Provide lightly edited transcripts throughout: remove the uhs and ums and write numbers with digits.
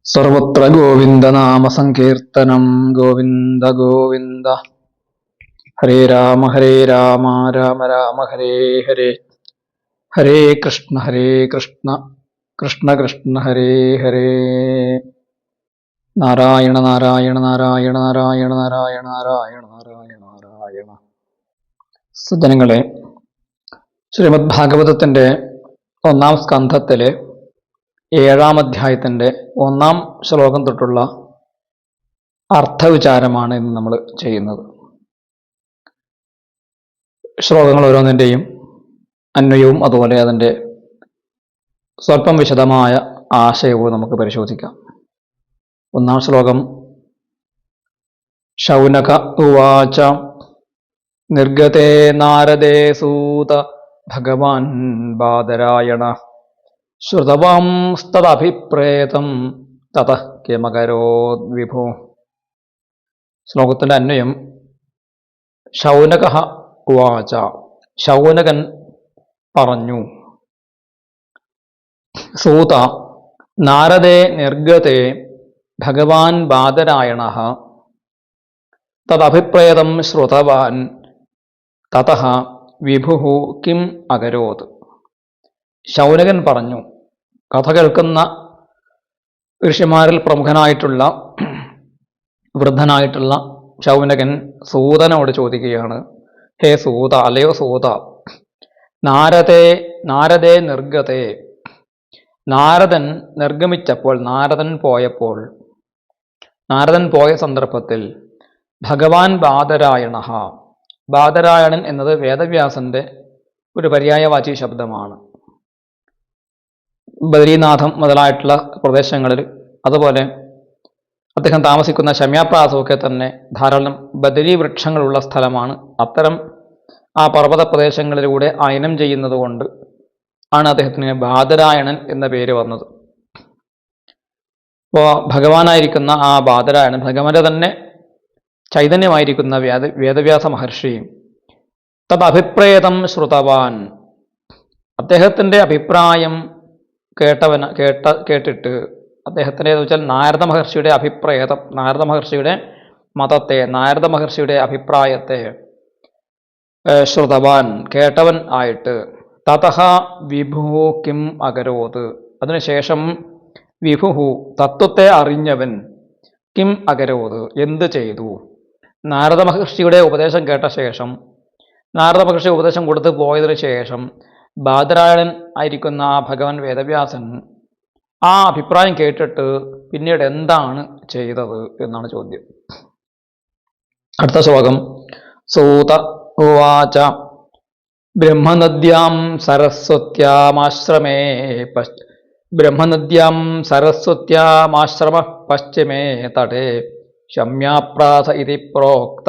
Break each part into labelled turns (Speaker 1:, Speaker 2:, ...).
Speaker 1: സർവത്ര ഗോവിന്ദനാമസങ്കീർത്തനം. ഗോവിന്ദ ഗോവിന്ദ. ഹരേ രാമ രാമ രാമ ഹരേ ഹരേ. ഹരേ കൃഷ്ണ കൃഷ്ണ കൃഷ്ണ ഹരേ ഹരേ. നാരായണ നാരായണ നാരായണ നാരായണ നാരായണ നാരായണ നാരായണ നാരായണ. സജ്ജനങ്ങളെ, ശ്രീമദ് ഭാഗവതത്തിന്റെ 1-ാം സ്കന്ധത്തിലെ 7-ാം അധ്യായത്തിന്റെ 1-ാം ശ്ലോകം തൊട്ടുള്ള അർത്ഥവിചാരമാണ് ഇന്ന് നമ്മൾ ചെയ്യുന്നത്. ശ്ലോകങ്ങൾ ഓരോന്നിൻ്റെയും അന്വയവും അതുപോലെ അതിൻ്റെ സ്വല്പം വിശദമായ ആശയവും നമുക്ക് പരിശോധിക്കാം. 1-ാം ശ്ലോകം: ശൗനക ഉവാച നിർഗതേ നാരദേ സൂത ഭഗവാൻ ബാദരായണ ശ്രുതവാംസ്തദഭിപ്രേതം തതഃ കിമകരോദ് വിഭോ. ശ്ലോകത്തിൻ്റെ അന്വയം: ശൗനക ഉവാച, ശൗനകൻ പറഞ്ഞു. സൂത നാരദേ നിർഗതേ ഭഗവാൻ ബാദരായണ തദഭിപ്രേതം ശ്രുതവാൻ തതഃ വിഭുഃ കിം അകരോത്. ശൗനകൻ പറഞ്ഞു. കഥ കേൾക്കുന്ന ഋഷിമാരിൽ പ്രമുഖനായിട്ടുള്ള വൃദ്ധനായിട്ടുള്ള ശൗനകൻ സൂതനോട് ചോദിക്കുകയാണ്: ഹേ സൂത, അല്ലയോ സൂത, നാരദേ നിർഗതേ, നാരദൻ നിർഗമിച്ചപ്പോൾ, നാരദൻ പോയ സന്ദർഭത്തിൽ ഭഗവാൻ ബാദരായണ, ബാദരായണൻ എന്നത് വേദവ്യാസന്റെ ഒരു പര്യായവാചി ശബ്ദമാണ്. ബദരീനാഥം മുതലായിട്ടുള്ള പ്രദേശങ്ങളിൽ, അതുപോലെ അദ്ദേഹം താമസിക്കുന്ന ശമ്യാപ്രാസമൊക്കെ തന്നെ ധാരാളം ബദരീ വൃക്ഷങ്ങളുള്ള സ്ഥലമാണ്. അത്തരം ആ പർവ്വത പ്രദേശങ്ങളിലൂടെ അയനം ചെയ്യുന്നത് കൊണ്ട് ആണ് അദ്ദേഹത്തിന് ബാദരായണൻ എന്ന പേര് വന്നത്. അപ്പോൾ ഭഗവാനായിരിക്കുന്ന ആ ബാദരായണൻ, ഭഗവാന്റെ തന്നെ ചൈതന്യമായിരിക്കുന്ന വേദവ്യാസ മഹർഷിയും തദഭിപ്രേതം ശ്രുതവാൻ, അദ്ദേഹത്തിൻ്റെ അഭിപ്രായം കേട്ടിട്ട്, അദ്ദേഹത്തിൻ്റെ എന്ന് വെച്ചാൽ നാരദ മഹർഷിയുടെ അഭിപ്രേതം, നാരദ മഹർഷിയുടെ മതത്തെ, നാരദ മഹർഷിയുടെ അഭിപ്രായത്തെ ശ്രുതവാൻ, കേട്ടവൻ ആയിട്ട്, തതഃ വിഭു കിം അകരോത്, അതിനുശേഷം വിഭു, തത്വത്തെ അറിഞ്ഞവൻ, കിം അകരോത്, എന്ത് ചെയ്തു. നാരദ മഹർഷിയുടെ ഉപദേശം കേട്ട ശേഷം, നാരദ മഹർഷി ഉപദേശം കൊടുത്തു പോയതിനു ശേഷം ബാദരായണൻ ആയിരിക്കുന്ന ആ ഭഗവാൻ വേദവ്യാസൻ ആ അഭിപ്രായം കേട്ടിട്ട് പിന്നീട് എന്താണ് ചെയ്തത് എന്നാണ് ചോദ്യം. അടുത്ത ശ്ലോകം: സൂത ഉവാച ബ്രഹ്മനദ്യാം സരസ്വത്യാമാശ്രമ പശ്ചിമേ തടേ ശമ്യാപ്രാസ ഇതി പ്രോക്ത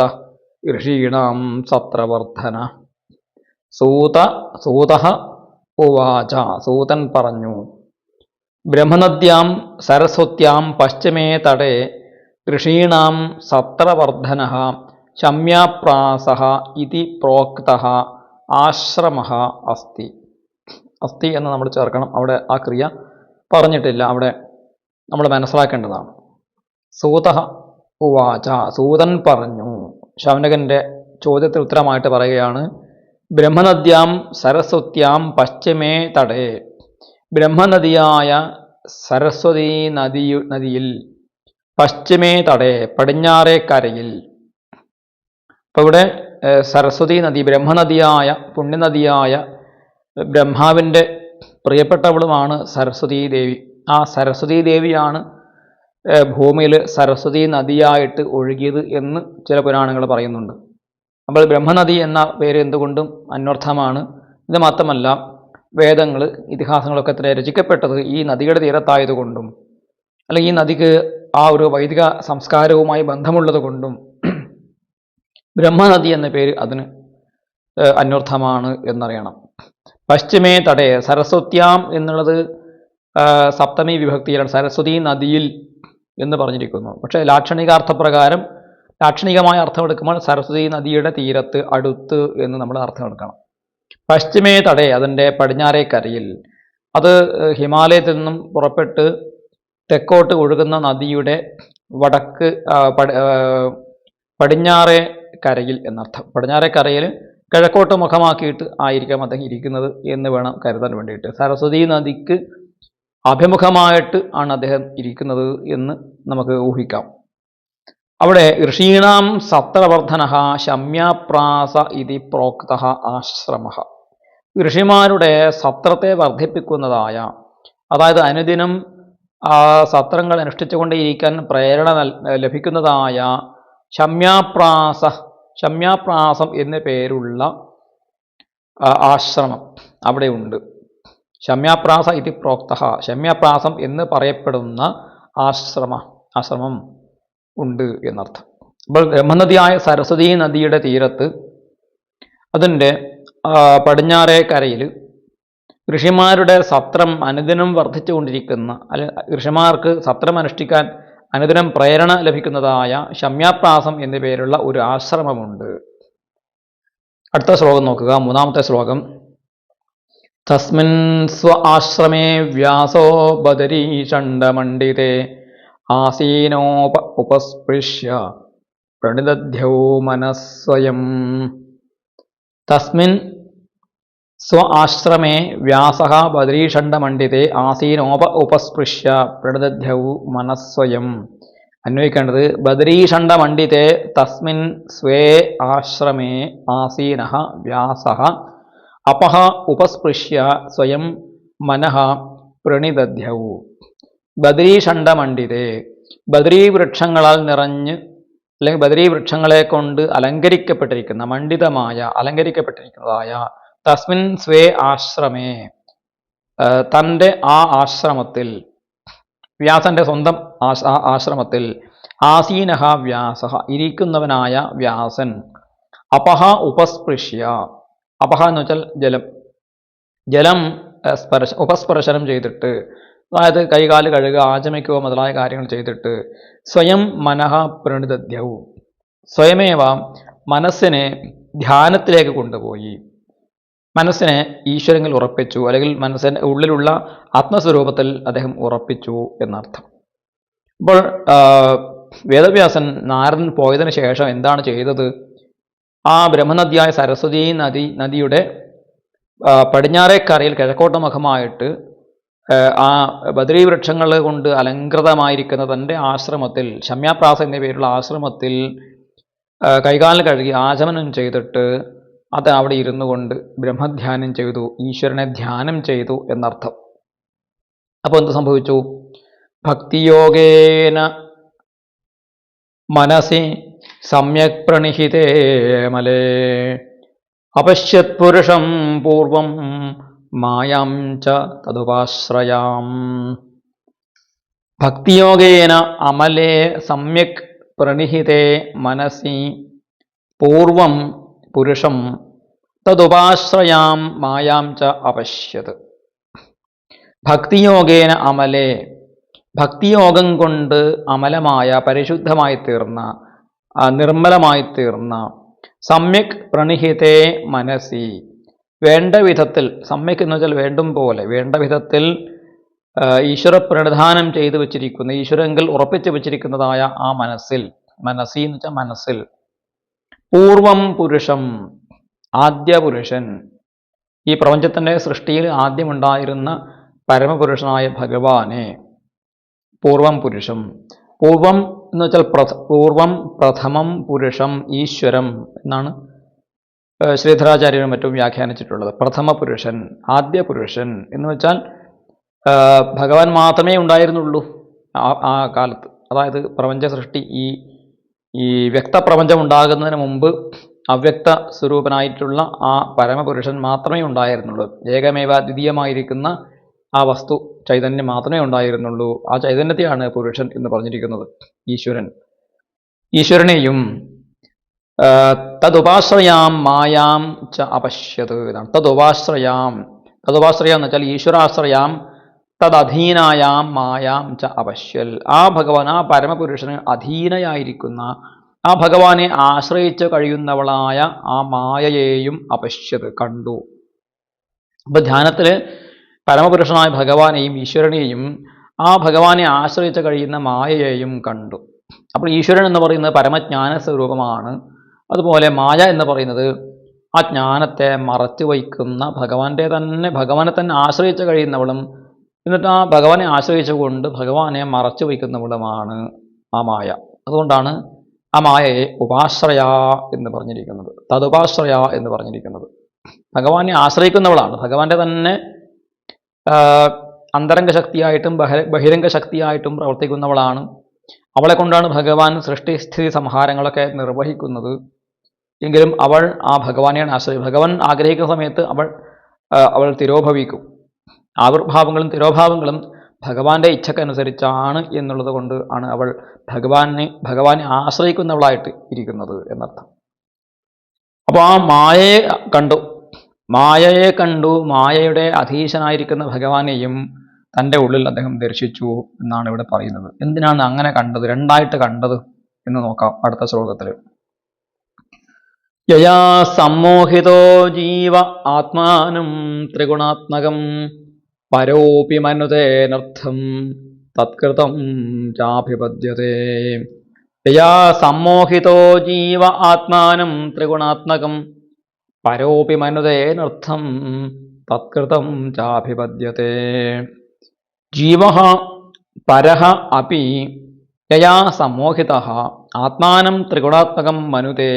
Speaker 1: ഋഷീണാം സത്രവർദ്ധന. സൂതഃ ഉവാച, സൂതൻ പറഞ്ഞു. ബ്രഹ്മനദ്യാം സരസ്വത്യാം പശ്ചിമേ തടേ ഋഷീണാം സത്രവർദ്ധന ശമ്യാപ്രാസഃ ഇതി പ്രോക്തഃ ആശ്രമഃ അസ്തി. അസ്തി എന്ന് നമ്മൾ ചേർക്കണം, അവിടെ ആ ക്രിയ പറഞ്ഞിട്ടില്ല, അവിടെ നമ്മൾ മനസ്സിലാക്കേണ്ടതാണ്. സൂതഃ ഉവാച, സൂതൻ പറഞ്ഞു. ശൗനകന്റെ ചോദ്യത്തിന് ഉത്തരമായിട്ട് പറയുകയാണ്: ബ്രഹ്മനദ്യാം സരസ്വത്യാം പശ്ചിമേ തടേ, ബ്രഹ്മനദിയായ സരസ്വതീ നദിയിൽ, പശ്ചിമേ തടേ, പടിഞ്ഞാറേ കരയിൽ. അപ്പൊ ഇവിടെ സരസ്വതീ നദി, ബ്രഹ്മനദിയായ, പുണ്യനദിയായ, ബ്രഹ്മാവിൻ്റെ പ്രിയപ്പെട്ടവളുമാണ് സരസ്വതീ ദേവി. ആ സരസ്വതീ ദേവിയാണ് ഭൂമിയിൽ സരസ്വതീ നദിയായിട്ട് ഒഴുകിയത് എന്ന് ചില പുരാണങ്ങൾ പറയുന്നുണ്ട്. അപ്പോൾ ബ്രഹ്മനദി എന്ന പേര് എന്തുകൊണ്ടും അന്വർത്ഥമാണ്. ഇത് മാത്രമല്ല, വേദങ്ങൾ, ഇതിഹാസങ്ങളൊക്കെ തന്നെ രചിക്കപ്പെട്ടത് ഈ നദിയുടെ തീരത്തായതുകൊണ്ടും, അല്ലെങ്കിൽ ഈ നദിക്ക് ആ ഒരു വൈദിക സംസ്കാരവുമായി ബന്ധമുള്ളത് കൊണ്ടും ബ്രഹ്മനദി എന്ന പേര് അതിന് അന്വർത്ഥമാണ് എന്നറിയണം. പശ്ചിമേ തടേ, സരസ്വത്യാം എന്നുള്ളത് സപ്തമി വിഭക്തിയിലാണ്, സരസ്വതി നദിയിൽ എന്ന് പറഞ്ഞിരിക്കുന്നു. പക്ഷേ ലാക്ഷണികാർത്ഥപ്രകാരം, ലാക്ഷണികമായ അർത്ഥം എടുക്കുമ്പോൾ സരസ്വതി നദിയുടെ തീരത്ത്, അടുത്ത് എന്ന് നമ്മൾ അർത്ഥം എടുക്കണം. പശ്ചിമേ തടേ, അതിൻ്റെ പടിഞ്ഞാറേ കരയിൽ. അത് ഹിമാലയത്തിൽ നിന്നും പുറപ്പെട്ട് തെക്കോട്ട് ഒഴുകുന്ന നദിയുടെ വടക്ക് പടിഞ്ഞാറേ കരയിൽ എന്നർത്ഥം. പടിഞ്ഞാറേ കരയിൽ കിഴക്കോട്ട് മുഖമാക്കിയിട്ട് ആയിരിക്കാം അദ്ദേഹം ഇരിക്കുന്നത് എന്ന് വേണം കരുതാൻ വേണ്ടിയിട്ട്. സരസ്വതി നദിക്ക് അഭിമുഖമായിട്ട് ആണ് അദ്ദേഹം ഇരിക്കുന്നത് എന്ന് നമുക്ക് ഊഹിക്കാം. അവിടെ ഋഷീണാം സത്രവർദ്ധന ശമ്യാപ്രാസ ഇതി പ്രോക്ത ആശ്രമ. ഋഷിമാരുടെ സത്രത്തെ വർദ്ധിപ്പിക്കുന്നതായ, അതായത് അനുദിനം ആ സത്രങ്ങൾ അനുഷ്ഠിച്ചുകൊണ്ടേയിരിക്കാൻ പ്രേരണ ലഭിക്കുന്നതായ ശമ്യാപ്രാസം എന്നു പേരുള്ള ആശ്രമം അവിടെ ഉണ്ട്. ശമ്യാപ്രാസ ഇതി പ്രോക്ത, ശമ്യാപ്രാസം എന്ന് പറയപ്പെടുന്ന ആശ്രമം ഉണ്ട് എന്നർത്ഥം. അപ്പോൾ ബ്രഹ്മനദിയായ സരസ്വതി നദിയുടെ തീരത്ത് അതിൻ്റെ പടിഞ്ഞാറേ കരയിൽ ഋഷിമാരുടെ സത്രം അനുദിനം വർദ്ധിച്ചുകൊണ്ടിരിക്കുന്ന, ഋഷിമാർക്ക് സത്രം അനുഷ്ഠിക്കാൻ അനുദിനം പ്രേരണ ലഭിക്കുന്നതായ ശമ്യാപ്രാസം എന്നു പേരുള്ള ഒരു ആശ്രമമുണ്ട്. അടുത്ത ശ്ലോകം നോക്കുക, മൂന്നാമത്തെ ശ്ലോകം. തസ്മിൻ സ്വ ആശ്രമേ വ്യാസോ ബദരീചണ്ഡമണ്ഡിതേ ആസീനോപ ഉപസ്പൃശ്യ പ്രണിദധ്യൗ മനസ്വയം. തസ്മിൻ സ്വ ആശ്രമേ വ്യാസഃ ബദരീഷണ്ഡമണ്ഡിതേ ആസീനോപ ഉപസ്പൃശ്യ പ്രണിദധ്യൗ മനസ്വയം. അന്വയിക്കേണ്ടത് ബദരീഷണ്ഡമണ്ഡിതേ തസ്മിൻ സ്വേ ആശ്രമേ ആസീനഃ വ്യാസഃ അപഹ ഉപസ്പൃശ്യ സ്വയം മനഃ പ്രണിദധ്യൗ. ബദരീഷണ്ഡമണ്ഡിതേ, ബദരീവൃക്ഷങ്ങളാൽ നിറഞ്ഞ് അല്ലെങ്കിൽ ബദരീവൃക്ഷങ്ങളെ കൊണ്ട് അലങ്കരിക്കപ്പെട്ടിരിക്കുന്ന, മണ്ഡിതമായ അലങ്കരിക്കപ്പെട്ടിരിക്കുന്നതായ തസ്മിൻ സ്വേ ആശ്രമേ, തൻ്റെ ആ ആശ്രമത്തിൽ, വ്യാസന്റെ സ്വന്തം ആശ്രമത്തിൽ, ആസീനഃ വ്യാസഃ ഇരിക്കുന്നവനായ വ്യാസൻ, അപഹ ഉപസ്പൃശ്യ, അപഹ എന്ന് വെച്ചാൽ ജലം ഉപസ്പർശനം ചെയ്തിട്ട്, അതായത് കൈകാല് കഴുകുക, ആചമിക്കുക മുതലായ കാര്യങ്ങൾ ചെയ്തിട്ട്, സ്വയം മനഃ പ്രണിദധ്യൗ, സ്വയമേവ മനസ്സിനെ ധ്യാനത്തിലേക്ക് കൊണ്ടുപോയി, മനസ്സിനെ ഈശ്വരങ്ങൾ ഉറപ്പിച്ചു, അല്ലെങ്കിൽ മനസ്സിൻ്റെ ഉള്ളിലുള്ള ആത്മസ്വരൂപത്തിൽ അദ്ദേഹം ഉറപ്പിച്ചു എന്നർത്ഥം. അപ്പോൾ വേദവ്യാസൻ നാരദൻ പോയതിനു ശേഷം എന്താണ് ചെയ്തത്? ആ ബ്രഹ്മനദിയായ സരസ്വതി നദിയുടെ പടിഞ്ഞാറേ കരയിൽ കിഴക്കോട്ട് മുഖമായിട്ട് ആ ബദരീവൃക്ഷങ്ങൾ കൊണ്ട് അലങ്കൃതമായിരിക്കുന്ന തൻ്റെ ആശ്രമത്തിൽ, ശമ്യാപ്രാസ എന്ന പേരുള്ള ആശ്രമത്തിൽ കൈകാലിൽ കഴുകി ആചമനം ചെയ്തിട്ട് അത് അവിടെ ഇരുന്നു കൊണ്ട് ബ്രഹ്മധ്യാനം ചെയ്തു, ഈശ്വരനെ ധ്യാനം ചെയ്തു എന്നർത്ഥം. അപ്പോൾ എന്ത് സംഭവിച്ചു? ഭക്തിയോഗേന മനസി സമ്യക് പ്രണിഹിതേ മലേ അപശ്യത് പുരുഷം പൂർവം മായാം ച തദുപാശ്രയാം. ഭക്തിയോഗേന അമലേ സമ്യക് പ്രണിഹിതേ മനസി പൂർവം പുരുഷം തദുപാശ്രയാം മായാം ച അപശ്യത്. ഭക്തിയോഗേന അമലേ, ഭക്തിയോഗം കൊണ്ട് അമലമായ, പരിശുദ്ധമായി തീർന്ന, നിർമ്മലമായി തീർന്ന, സമ്യക് പ്രണിഹിതേ മനസി, വേണ്ട വിധത്തിൽ, സമ്യക് എന്ന് വെച്ചാൽ വേണ്ടും പോലെ, വേണ്ട വിധത്തിൽ ഈശ്വര പ്രണിധാനം ചെയ്തു വച്ചിരിക്കുന്ന, ഈശ്വരങ്കിൽ ഉറപ്പിച്ചു വച്ചിരിക്കുന്നതായ ആ മനസ്സിൽ, മനസി എന്ന് വെച്ചാൽ മനസ്സിൽ, പൂർവം പുരുഷം, ആദ്യ പുരുഷൻ, ഈ പ്രപഞ്ചത്തിൻ്റെ സൃഷ്ടിയിൽ ആദ്യമുണ്ടായിരുന്ന പരമപുരുഷനായ ഭഗവാനെ, പൂർവം പുരുഷം, പൂർവം എന്ന് വെച്ചാൽ പൂർവം, പ്രഥമം, പുരുഷം, ഈശ്വരം എന്നാണ് ശ്രീധരാചാര്യരും മറ്റും വ്യാഖ്യാനിച്ചിട്ടുള്ളത്. പ്രഥമ പുരുഷൻ, ആദ്യ പുരുഷൻ എന്ന് വെച്ചാൽ ഭഗവാൻ മാത്രമേ ഉണ്ടായിരുന്നുള്ളൂ ആ കാലത്ത്. അതായത് പ്രപഞ്ച സൃഷ്ടി, ഈ വ്യക്തപ്രപഞ്ചം ഉണ്ടാകുന്നതിന് മുമ്പ് അവ്യക്ത സ്വരൂപനായിട്ടുള്ള ആ പരമപുരുഷൻ മാത്രമേ ഉണ്ടായിരുന്നുള്ളൂ. ഏകമേവ ദ്വിതീയമായിരിക്കുന്ന ആ വസ്തു ചൈതന്യം മാത്രമേ ഉണ്ടായിരുന്നുള്ളൂ. ആ ചൈതന്യത്തെയാണ് പുരുഷൻ എന്ന് പറഞ്ഞിരിക്കുന്നത്. ഈശ്വരനെയും തദുപാശ്രയാം മായാം ച അപശ്യത് എന്നാണ്. തദുപാശ്രയാം എന്ന് വെച്ചാൽ ഈശ്വരാശ്രയാം, തദധീനായാം മായാം ച അപശ്യൽ. ആ ഭഗവാൻ, ആ പരമപുരുഷന് അധീനയായിരിക്കുന്ന, ആ ഭഗവാനെ ആശ്രയിച്ച് കഴിയുന്നവളായ ആ മായയെയും അപശ്യത്, കണ്ടു. അപ്പൊ ധ്യാനത്തില് പരമപുരുഷനായ ഭഗവാനെയും ഈശ്വരനെയും ആ ഭഗവാനെ ആശ്രയിച്ച് കഴിയുന്ന മായയെയും കണ്ടു. അപ്പോൾ ഈശ്വരൻ എന്ന് പറയുന്നത് പരമജ്ഞാന സ്വരൂപമാണ്. അതുപോലെ മായ എന്ന് പറയുന്നത് ആ ജ്ഞാനത്തെ മറച്ചു വയ്ക്കുന്ന ഭഗവാനെ തന്നെ ആശ്രയിച്ച് കഴിയുന്നവളും എന്നിട്ട് ആ ഭഗവാനെ ആശ്രയിച്ചുകൊണ്ട് ഭഗവാനെ മറച്ചു വയ്ക്കുന്നവളുമാണ് ആ മായ. അതുകൊണ്ടാണ് ആ മായയെ ഉപാശ്രയ എന്ന് പറഞ്ഞിരിക്കുന്നത്, തതുപാശ്രയ എന്ന് പറഞ്ഞിരിക്കുന്നത്. ഭഗവാനെ ആശ്രയിക്കുന്നവളാണ്, ഭഗവാന്റെ തന്നെ അന്തരംഗ ശക്തിയായിട്ടും ബഹിരംഗ ശക്തിയായിട്ടും പ്രവർത്തിക്കുന്നവളാണ്. അവളെ കൊണ്ടാണ് ഭഗവാൻ സൃഷ്ടിസ്ഥിതി സംഹാരങ്ങളൊക്കെ നിർവഹിക്കുന്നത്. എങ്കിലും അവൾ ആ ഭഗവാനെയാണ് ആശ്രയിക്കുക. ഭഗവാൻ ആഗ്രഹിക്കുന്ന സമയത്ത് അവൾ തിരോഭവിക്കും. ആവിർഭാവങ്ങളും തിരോഭാവങ്ങളും ഭഗവാന്റെ ഇച്ഛക്കനുസരിച്ചാണ് എന്നുള്ളത് കൊണ്ട് ആണ് അവൾ ഭഗവാനെ ആശ്രയിക്കുന്നവളായിട്ട് ഇരിക്കുന്നത് എന്നർത്ഥം. അപ്പോൾ ആ മായയെ കണ്ടു, മായയുടെ അധീശനായിരിക്കുന്ന ഭഗവാനെയും തൻ്റെ ഉള്ളിൽ അദ്ദേഹം ദർശിച്ചു എന്നാണ് ഇവിടെ പറയുന്നത്. എന്തിനാണ് അങ്ങനെ കണ്ടത്, രണ്ടായിട്ട് കണ്ടത് എന്ന് നോക്കാം അടുത്ത ശ്ലോകത്തിൽ. യയാ സമ്മോഹിതോ ജീവ ആത്മാനം ത്രിഗുണാത്മകം പരോപി മനുതേനർത്ഥം തത്കൃതം ചാഭിപദ്യതേ. യയാ സമ്മോഹിതോ ജീവ ആത്മാനം ത്രിഗുണാത്മകം പരോപി മനുതേനർത്ഥം തത്കൃതം ചാഭിപദ്യതേ. ജീവഃ പരഃ അപി യയാ സമ്മോഹിതഃ ആത്മാനം ത്രിഗുണാത്മകം മനുതേ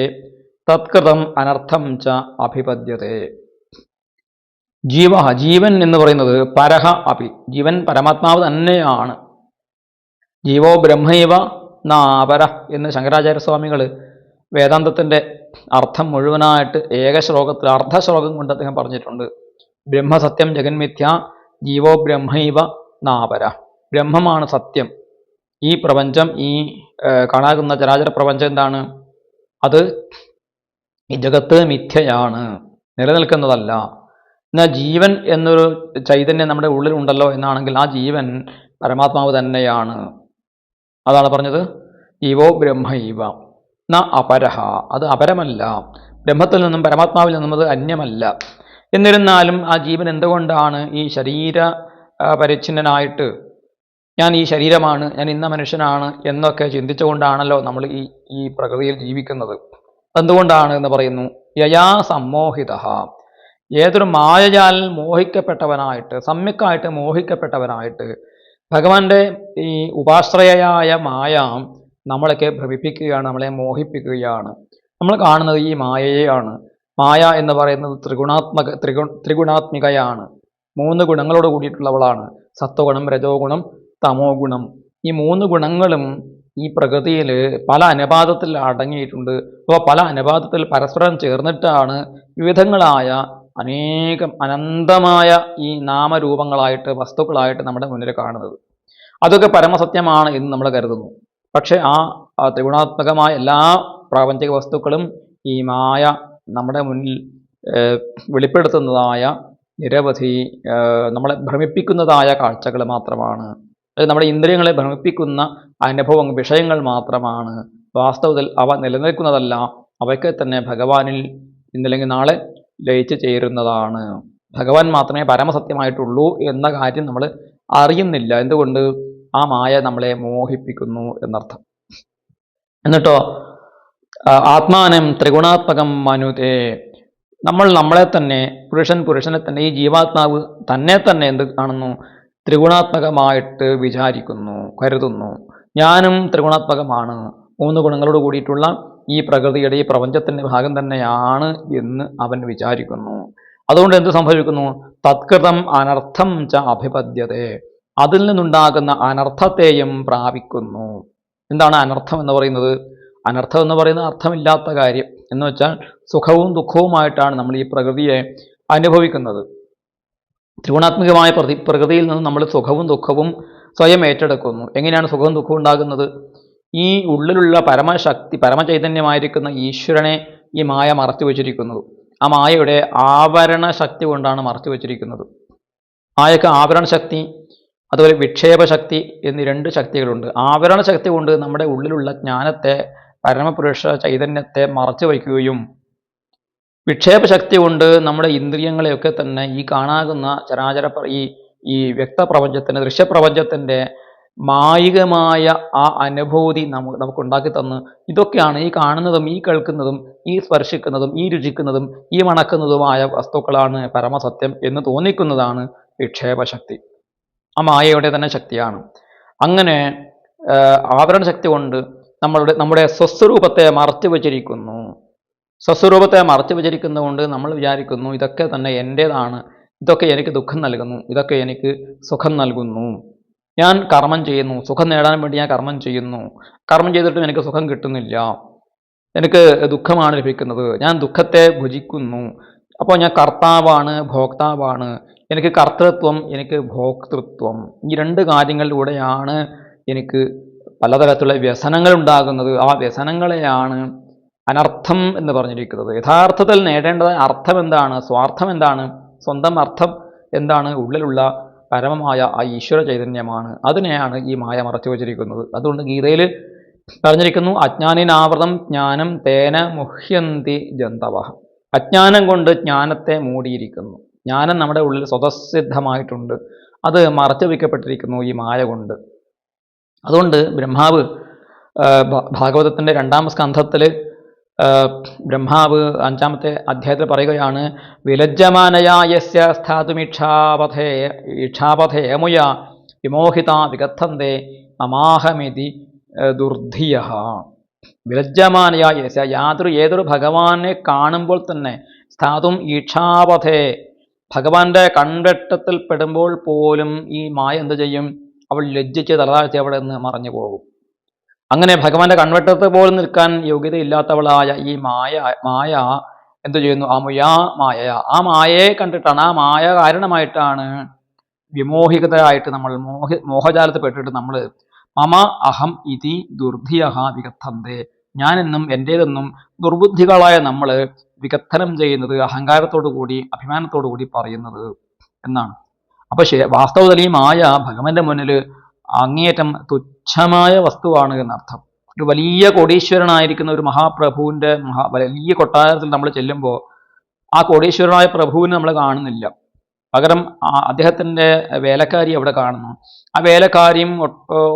Speaker 1: തത്കൃതം അനർത്ഥം ച അഭിപദ്യതേ. ജീവൻ എന്ന് പറയുന്നത് പരഃ അപി, ജീവൻ പരമാത്മാവ് തന്നെയാണ്. ജീവോ ബ്രഹ്മൈവ നാപര എന്ന് ശങ്കരാചാര്യസ്വാമികൾ വേദാന്തത്തിൻ്റെ അർത്ഥം മുഴുവനായിട്ട് ഏകശ്ലോകത്തിൽ അർദ്ധശ്ലോകം കൊണ്ട് അദ്ദേഹം പറഞ്ഞിട്ടുണ്ട്. ബ്രഹ്മസത്യം ജഗന്മിഥ്യ ജീവോ ബ്രഹ്മൈവ നാപര. ബ്രഹ്മമാണ് സത്യം. ഈ പ്രപഞ്ചം, ഈ കാണാകുന്ന ചരാചര പ്രപഞ്ചം എന്താണ്? അത് ഈ ജഗത്ത് മിഥ്യയാണ്, നിലനിൽക്കുന്നതല്ല. എന്നാൽ ജീവൻ എന്നൊരു ചൈതന്യം നമ്മുടെ ഉള്ളിൽ ഉണ്ടല്ലോ എന്നാണെങ്കിൽ ആ ജീവൻ പരമാത്മാവ് തന്നെയാണ്. അതാണ് പറഞ്ഞത് ജീവോ ബ്രഹ്മൈവ ന അപരഹ, അത് അപരമല്ല. ബ്രഹ്മത്തിൽ നിന്നും പരമാത്മാവിൽ നിന്നും അത് അന്യമല്ല. എന്നിരുന്നാലും ആ ജീവൻ എന്തുകൊണ്ടാണ് ഈ ശരീര പരിച്ഛിന്നനായിട്ട് ഞാൻ ഈ ശരീരമാണ്, ഞാൻ ഇന്ന മനുഷ്യനാണ് എന്നൊക്കെ ചിന്തിച്ചുകൊണ്ടാണല്ലോ നമ്മൾ ഈ പ്രകൃതിയിൽ ജീവിക്കുന്നത്. എന്തുകൊണ്ടാണ് എന്ന് പറയുന്നു. യയാ സമ്മോഹിത, ഏതൊരു മായയാൽ മോഹിക്കപ്പെട്ടവനായിട്ട്, സമ്യക്കായിട്ട് മോഹിക്കപ്പെട്ടവനായിട്ട് ഭഗവാന്റെ ഈ ഉപാശ്രയയായ മായ നമ്മളൊക്കെ ഭ്രമിപ്പിക്കുകയാണ്, നമ്മളെ മോഹിപ്പിക്കുകയാണ്. നമ്മൾ കാണുന്നത് ഈ മായയെയാണ്. മായ എന്ന് പറയുന്നത് ത്രിഗുണാത്മികയാണ്. 3 ഗുണങ്ങളോട് കൂടിയിട്ടുള്ളവളാണ്. സത്വഗുണം, രജോ ഗുണം, തമോ ഗുണം. ഈ 3 ഗുണങ്ങളും ഈ പ്രകൃതിയിൽ പല അനുപാതത്തിൽ അടങ്ങിയിട്ടുണ്ട്. അപ്പോൾ പല അനുപാതത്തിൽ പരസ്പരം ചേർന്നിട്ടാണ് വിവിധങ്ങളായ അനന്തമായ ഈ നാമരൂപങ്ങളായിട്ട്, വസ്തുക്കളായിട്ട് നമ്മുടെ മുന്നിൽ കാണുന്നത്. അതൊക്കെ പരമസത്യമാണ് എന്ന് നമ്മൾ കരുതുന്നു. പക്ഷേ ആ ത്രിഗുണാത്മകമായ എല്ലാ പ്രാപഞ്ചിക വസ്തുക്കളും ഈ മായ നമ്മുടെ മുന്നിൽ വെളിപ്പെടുത്തുന്നതായ നിരവധി നമ്മളെ ഭ്രമിപ്പിക്കുന്നതായ കാഴ്ചകൾ മാത്രമാണ്. അത് നമ്മുടെ ഇന്ദ്രിയങ്ങളെ ഭ്രമിപ്പിക്കുന്ന അനുഭവം, വിഷയങ്ങൾ മാത്രമാണ്. വാസ്തവത്തിൽ അവ നിലനിൽക്കുന്നതല്ല. അവയ്ക്ക് തന്നെ ഭഗവാനിൽ ഇന്നല്ലെങ്കിൽ നാളെ ലയിച്ചു ചേരുന്നതാണ്. ഭഗവാൻ മാത്രമേ പരമസത്യമായിട്ടുള്ളൂ എന്ന കാര്യം നമ്മൾ അറിയുന്നില്ല. എന്തുകൊണ്ട്? ആ മായ നമ്മളെ മോഹിപ്പിക്കുന്നു എന്നർത്ഥം. എന്നിട്ടോ ആത്മാനം ത്രിഗുണാത്മകം മനുതേ, നമ്മളെ തന്നെ, പുരുഷനെ തന്നെ, ഈ ജീവാത്മാവ് തന്നെ എന്ത് കാണുന്നു? ത്രിഗുണാത്മകമായിട്ട് വിചാരിക്കുന്നു, കരുതുന്നു. ഞാനും ത്രിഗുണാത്മകമാണ്, 3 ഗുണങ്ങളോട് കൂടിയിട്ടുള്ള ഈ പ്രകൃതിയുടെ, ഈ പ്രപഞ്ചത്തിൻ്റെ ഭാഗം തന്നെയാണ് എന്ന് അവൻ വിചാരിക്കുന്നു. അതുകൊണ്ട് എന്ത് സംഭവിക്കുന്നു? തത്കൃതം അനർത്ഥം ച അഭിപദ്യതേ, അതിൽ നിന്നുണ്ടാകുന്ന അനർത്ഥത്തെയും പ്രാപിക്കുന്നു. എന്താണ് അനർത്ഥം എന്ന് പറയുന്നത്? അനർത്ഥം എന്ന് പറയുന്നത് അർത്ഥമില്ലാത്ത കാര്യം എന്ന് വെച്ചാൽ സുഖവും ദുഃഖവുമായിട്ടാണ് നമ്മൾ ഈ പ്രകൃതിയെ അനുഭവിക്കുന്നത്. ത്രിഗുണാത്മകമായ പ്രകൃതിയിൽ നിന്ന് നമ്മൾ സുഖവും ദുഃഖവും സ്വയം ഏറ്റെടുക്കുന്നു. എങ്ങനെയാണ് സുഖവും ദുഃഖവും ഉണ്ടാകുന്നത്? ഈ ഉള്ളിലുള്ള പരമചൈതന്യമായിരിക്കുന്ന ഈശ്വരനെ ഈ മായ മറച്ചു വച്ചിരിക്കുന്നത്. ആ മായയുടെ ആവരണ ശക്തി കൊണ്ടാണ് മറച്ചു വച്ചിരിക്കുന്നത്. മായക്ക് ആവരണ ശക്തി, അതുപോലെ വിക്ഷേപ ശക്തി എന്നീ 2 ശക്തികളുണ്ട്. ആവരണ ശക്തി കൊണ്ട് നമ്മുടെ ഉള്ളിലുള്ള ജ്ഞാനത്തെ, പരമപുരുഷ ചൈതന്യത്തെ മറച്ചു വയ്ക്കുകയും വിക്ഷേപ ശക്തി കൊണ്ട് നമ്മുടെ ഇന്ദ്രിയങ്ങളെയൊക്കെ തന്നെ ഈ കാണാകുന്ന ഈ ഈ വ്യക്തപ്രപഞ്ചത്തിൻ്റെ ദൃശ്യപ്രപഞ്ചത്തിൻ്റെ മായികമായ ആ അനുഭൂതി നമുക്ക് ഉണ്ടാക്കി തന്ന് ഇതൊക്കെയാണ് ഈ കാണുന്നതും ഈ കേൾക്കുന്നതും ഈ സ്പർശിക്കുന്നതും ഈ രുചിക്കുന്നതും ഈ മണക്കുന്നതുമായ വസ്തുക്കളാണ് പരമസത്യം എന്ന് തോന്നിക്കുന്നതാണ് വിക്ഷേപശക്തി. ആ മായയുടെ തന്നെ ശക്തിയാണ്. അങ്ങനെ ആവരണ ശക്തി കൊണ്ട് നമ്മുടെ സ്വസ്വരൂപത്തെ മറച്ചു വച്ചിരിക്കുന്നു. സ്വസ്വരൂപത്തെ മറച്ചു വച്ചിരിക്കുന്നതുകൊണ്ട് നമ്മൾ വിചാരിക്കുന്നു ഇതൊക്കെ തന്നെ എൻ്റേതാണ്, ഇതൊക്കെ എനിക്ക് ദുഃഖം നൽകുന്നു, ഇതൊക്കെ എനിക്ക് സുഖം നൽകുന്നു. ഞാൻ കർമ്മം ചെയ്യുന്നു, സുഖം നേടാൻ വേണ്ടി ഞാൻ കർമ്മം ചെയ്യുന്നു, കർമ്മം ചെയ്തിട്ടും എനിക്ക് സുഖം കിട്ടുന്നില്ല, എനിക്ക് ദുഃഖമാണ് ലഭിക്കുന്നത്, ഞാൻ ദുഃഖത്തെ ഭുജിക്കുന്നു. അപ്പോൾ ഞാൻ കർത്താവാണ്, ഭോക്താവാണ്, എനിക്ക് കർത്തൃത്വം, എനിക്ക് ഭോക്തൃത്വം. ഈ രണ്ട് കാര്യങ്ങളിലൂടെയാണ് എനിക്ക് പലതരത്തിലുള്ള വ്യസനങ്ങൾ ഉണ്ടാകുന്നത്. ആ വ്യസനങ്ങളെയാണ് അനർത്ഥം എന്ന് പറഞ്ഞിരിക്കുന്നത്. യഥാർത്ഥത്തിൽ നേടേണ്ടത് അർത്ഥം എന്താണ്, സ്വാർത്ഥം എന്താണ്, സ്വന്തം അർത്ഥം എന്താണ്, ഉള്ളിലുള്ള പരമമായ ആ ഈശ്വര ചൈതന്യമാണ്. അതിനെയാണ് ഈ മായ മറച്ചു വച്ചിരിക്കുന്നത്. അതുകൊണ്ട് ഗീതയിൽ പറഞ്ഞിരിക്കുന്നു, അജ്ഞാനിനാവൃതം ജ്ഞാനം തേന മുഹ്യന്തി ജന്തവ. അജ്ഞാനം കൊണ്ട് ജ്ഞാനത്തെ മൂടിയിരിക്കുന്നു. ജ്ഞാനം നമ്മുടെ ഉള്ളിൽ സ്വതസിദ്ധമായിട്ടുണ്ട്, അത് മറച്ചു വയ്ക്കപ്പെട്ടിരിക്കുന്നു ഈ മായ കൊണ്ട്. അതുകൊണ്ട് ബ്രഹ്മാവ് ഭാഗവതത്തിൻ്റെ 2-ാം സ്കന്ധത്തിൽ ബ്രഹ്മാവ് 5-ാമത്തെ അധ്യായത്തിൽ പറയുകയാണ്, വിലജ്ജമാനയായസ്യ സ്ഥാതുമിക്ഷാപഥേ മുയ വിമോഹിത വിഗദ്ധന്തേ മമാഹമിതി ദുർധിയ. വിലജ്ജമാനയായസ്യ ഏതൊരു ഭഗവാനെ കാണുമ്പോൾ തന്നെ സ്ഥാതും ഈക്ഷാപഥേ, ഭഗവാന്റെ കൺവെട്ടത്തിൽ പെടുമ്പോൾ പോലും ഈ മായ എന്ത് ചെയ്യും, അവൾ ലജ്ജിച്ച് തലതാഴ്ത്തി അവിടെ നിന്ന് മറഞ്ഞു പോകും. അങ്ങനെ ഭഗവാന്റെ കൺവെട്ടത്ത് പോലും നിൽക്കാൻ യോഗ്യതയില്ലാത്തവളായ ഈ മായ എന്തു ചെയ്യുന്നു, ആ മായയെ കണ്ടിട്ടാണ്, ആ മായ കാരണമായിട്ടാണ് വിമോഹിതരായിട്ട് നമ്മൾ മോഹജാലത്ത് പെട്ടിട്ട് നമ്മൾ മമ അഹം ഇതി ദുർധിയ വിഗദ്ധന്തേ, ഞാനെന്നും എൻ്റേതെന്നും ദുർബുദ്ധികളായ നമ്മൾ വിഗദ്ധനം ചെയ്യുന്നത്, അഹങ്കാരത്തോടു കൂടി അഭിമാനത്തോടു കൂടി പറയുന്നത് എന്നാണ്. അപ്പൊ വാസ്തവത്തിൽ ഈ മായ ഭഗവാന്റെ മുന്നിൽ അങ്ങേയറ്റം തുച്ഛമായ വസ്തുവാണ് എന്നർത്ഥം. ഒരു വലിയ കോടീശ്വരനായിരിക്കുന്ന ഒരു മഹാപ്രഭുവിൻ്റെ വലിയ കൊട്ടാരത്തിൽ നമ്മൾ ചെല്ലുമ്പോൾ ആ കോടീശ്വരനായ പ്രഭുവിനെ നമ്മൾ കാണുന്നില്ല. പകരം അദ്ദേഹത്തിൻ്റെ വേലക്കാരി അവിടെ കാണുന്നു. ആ വേലക്കാരിയും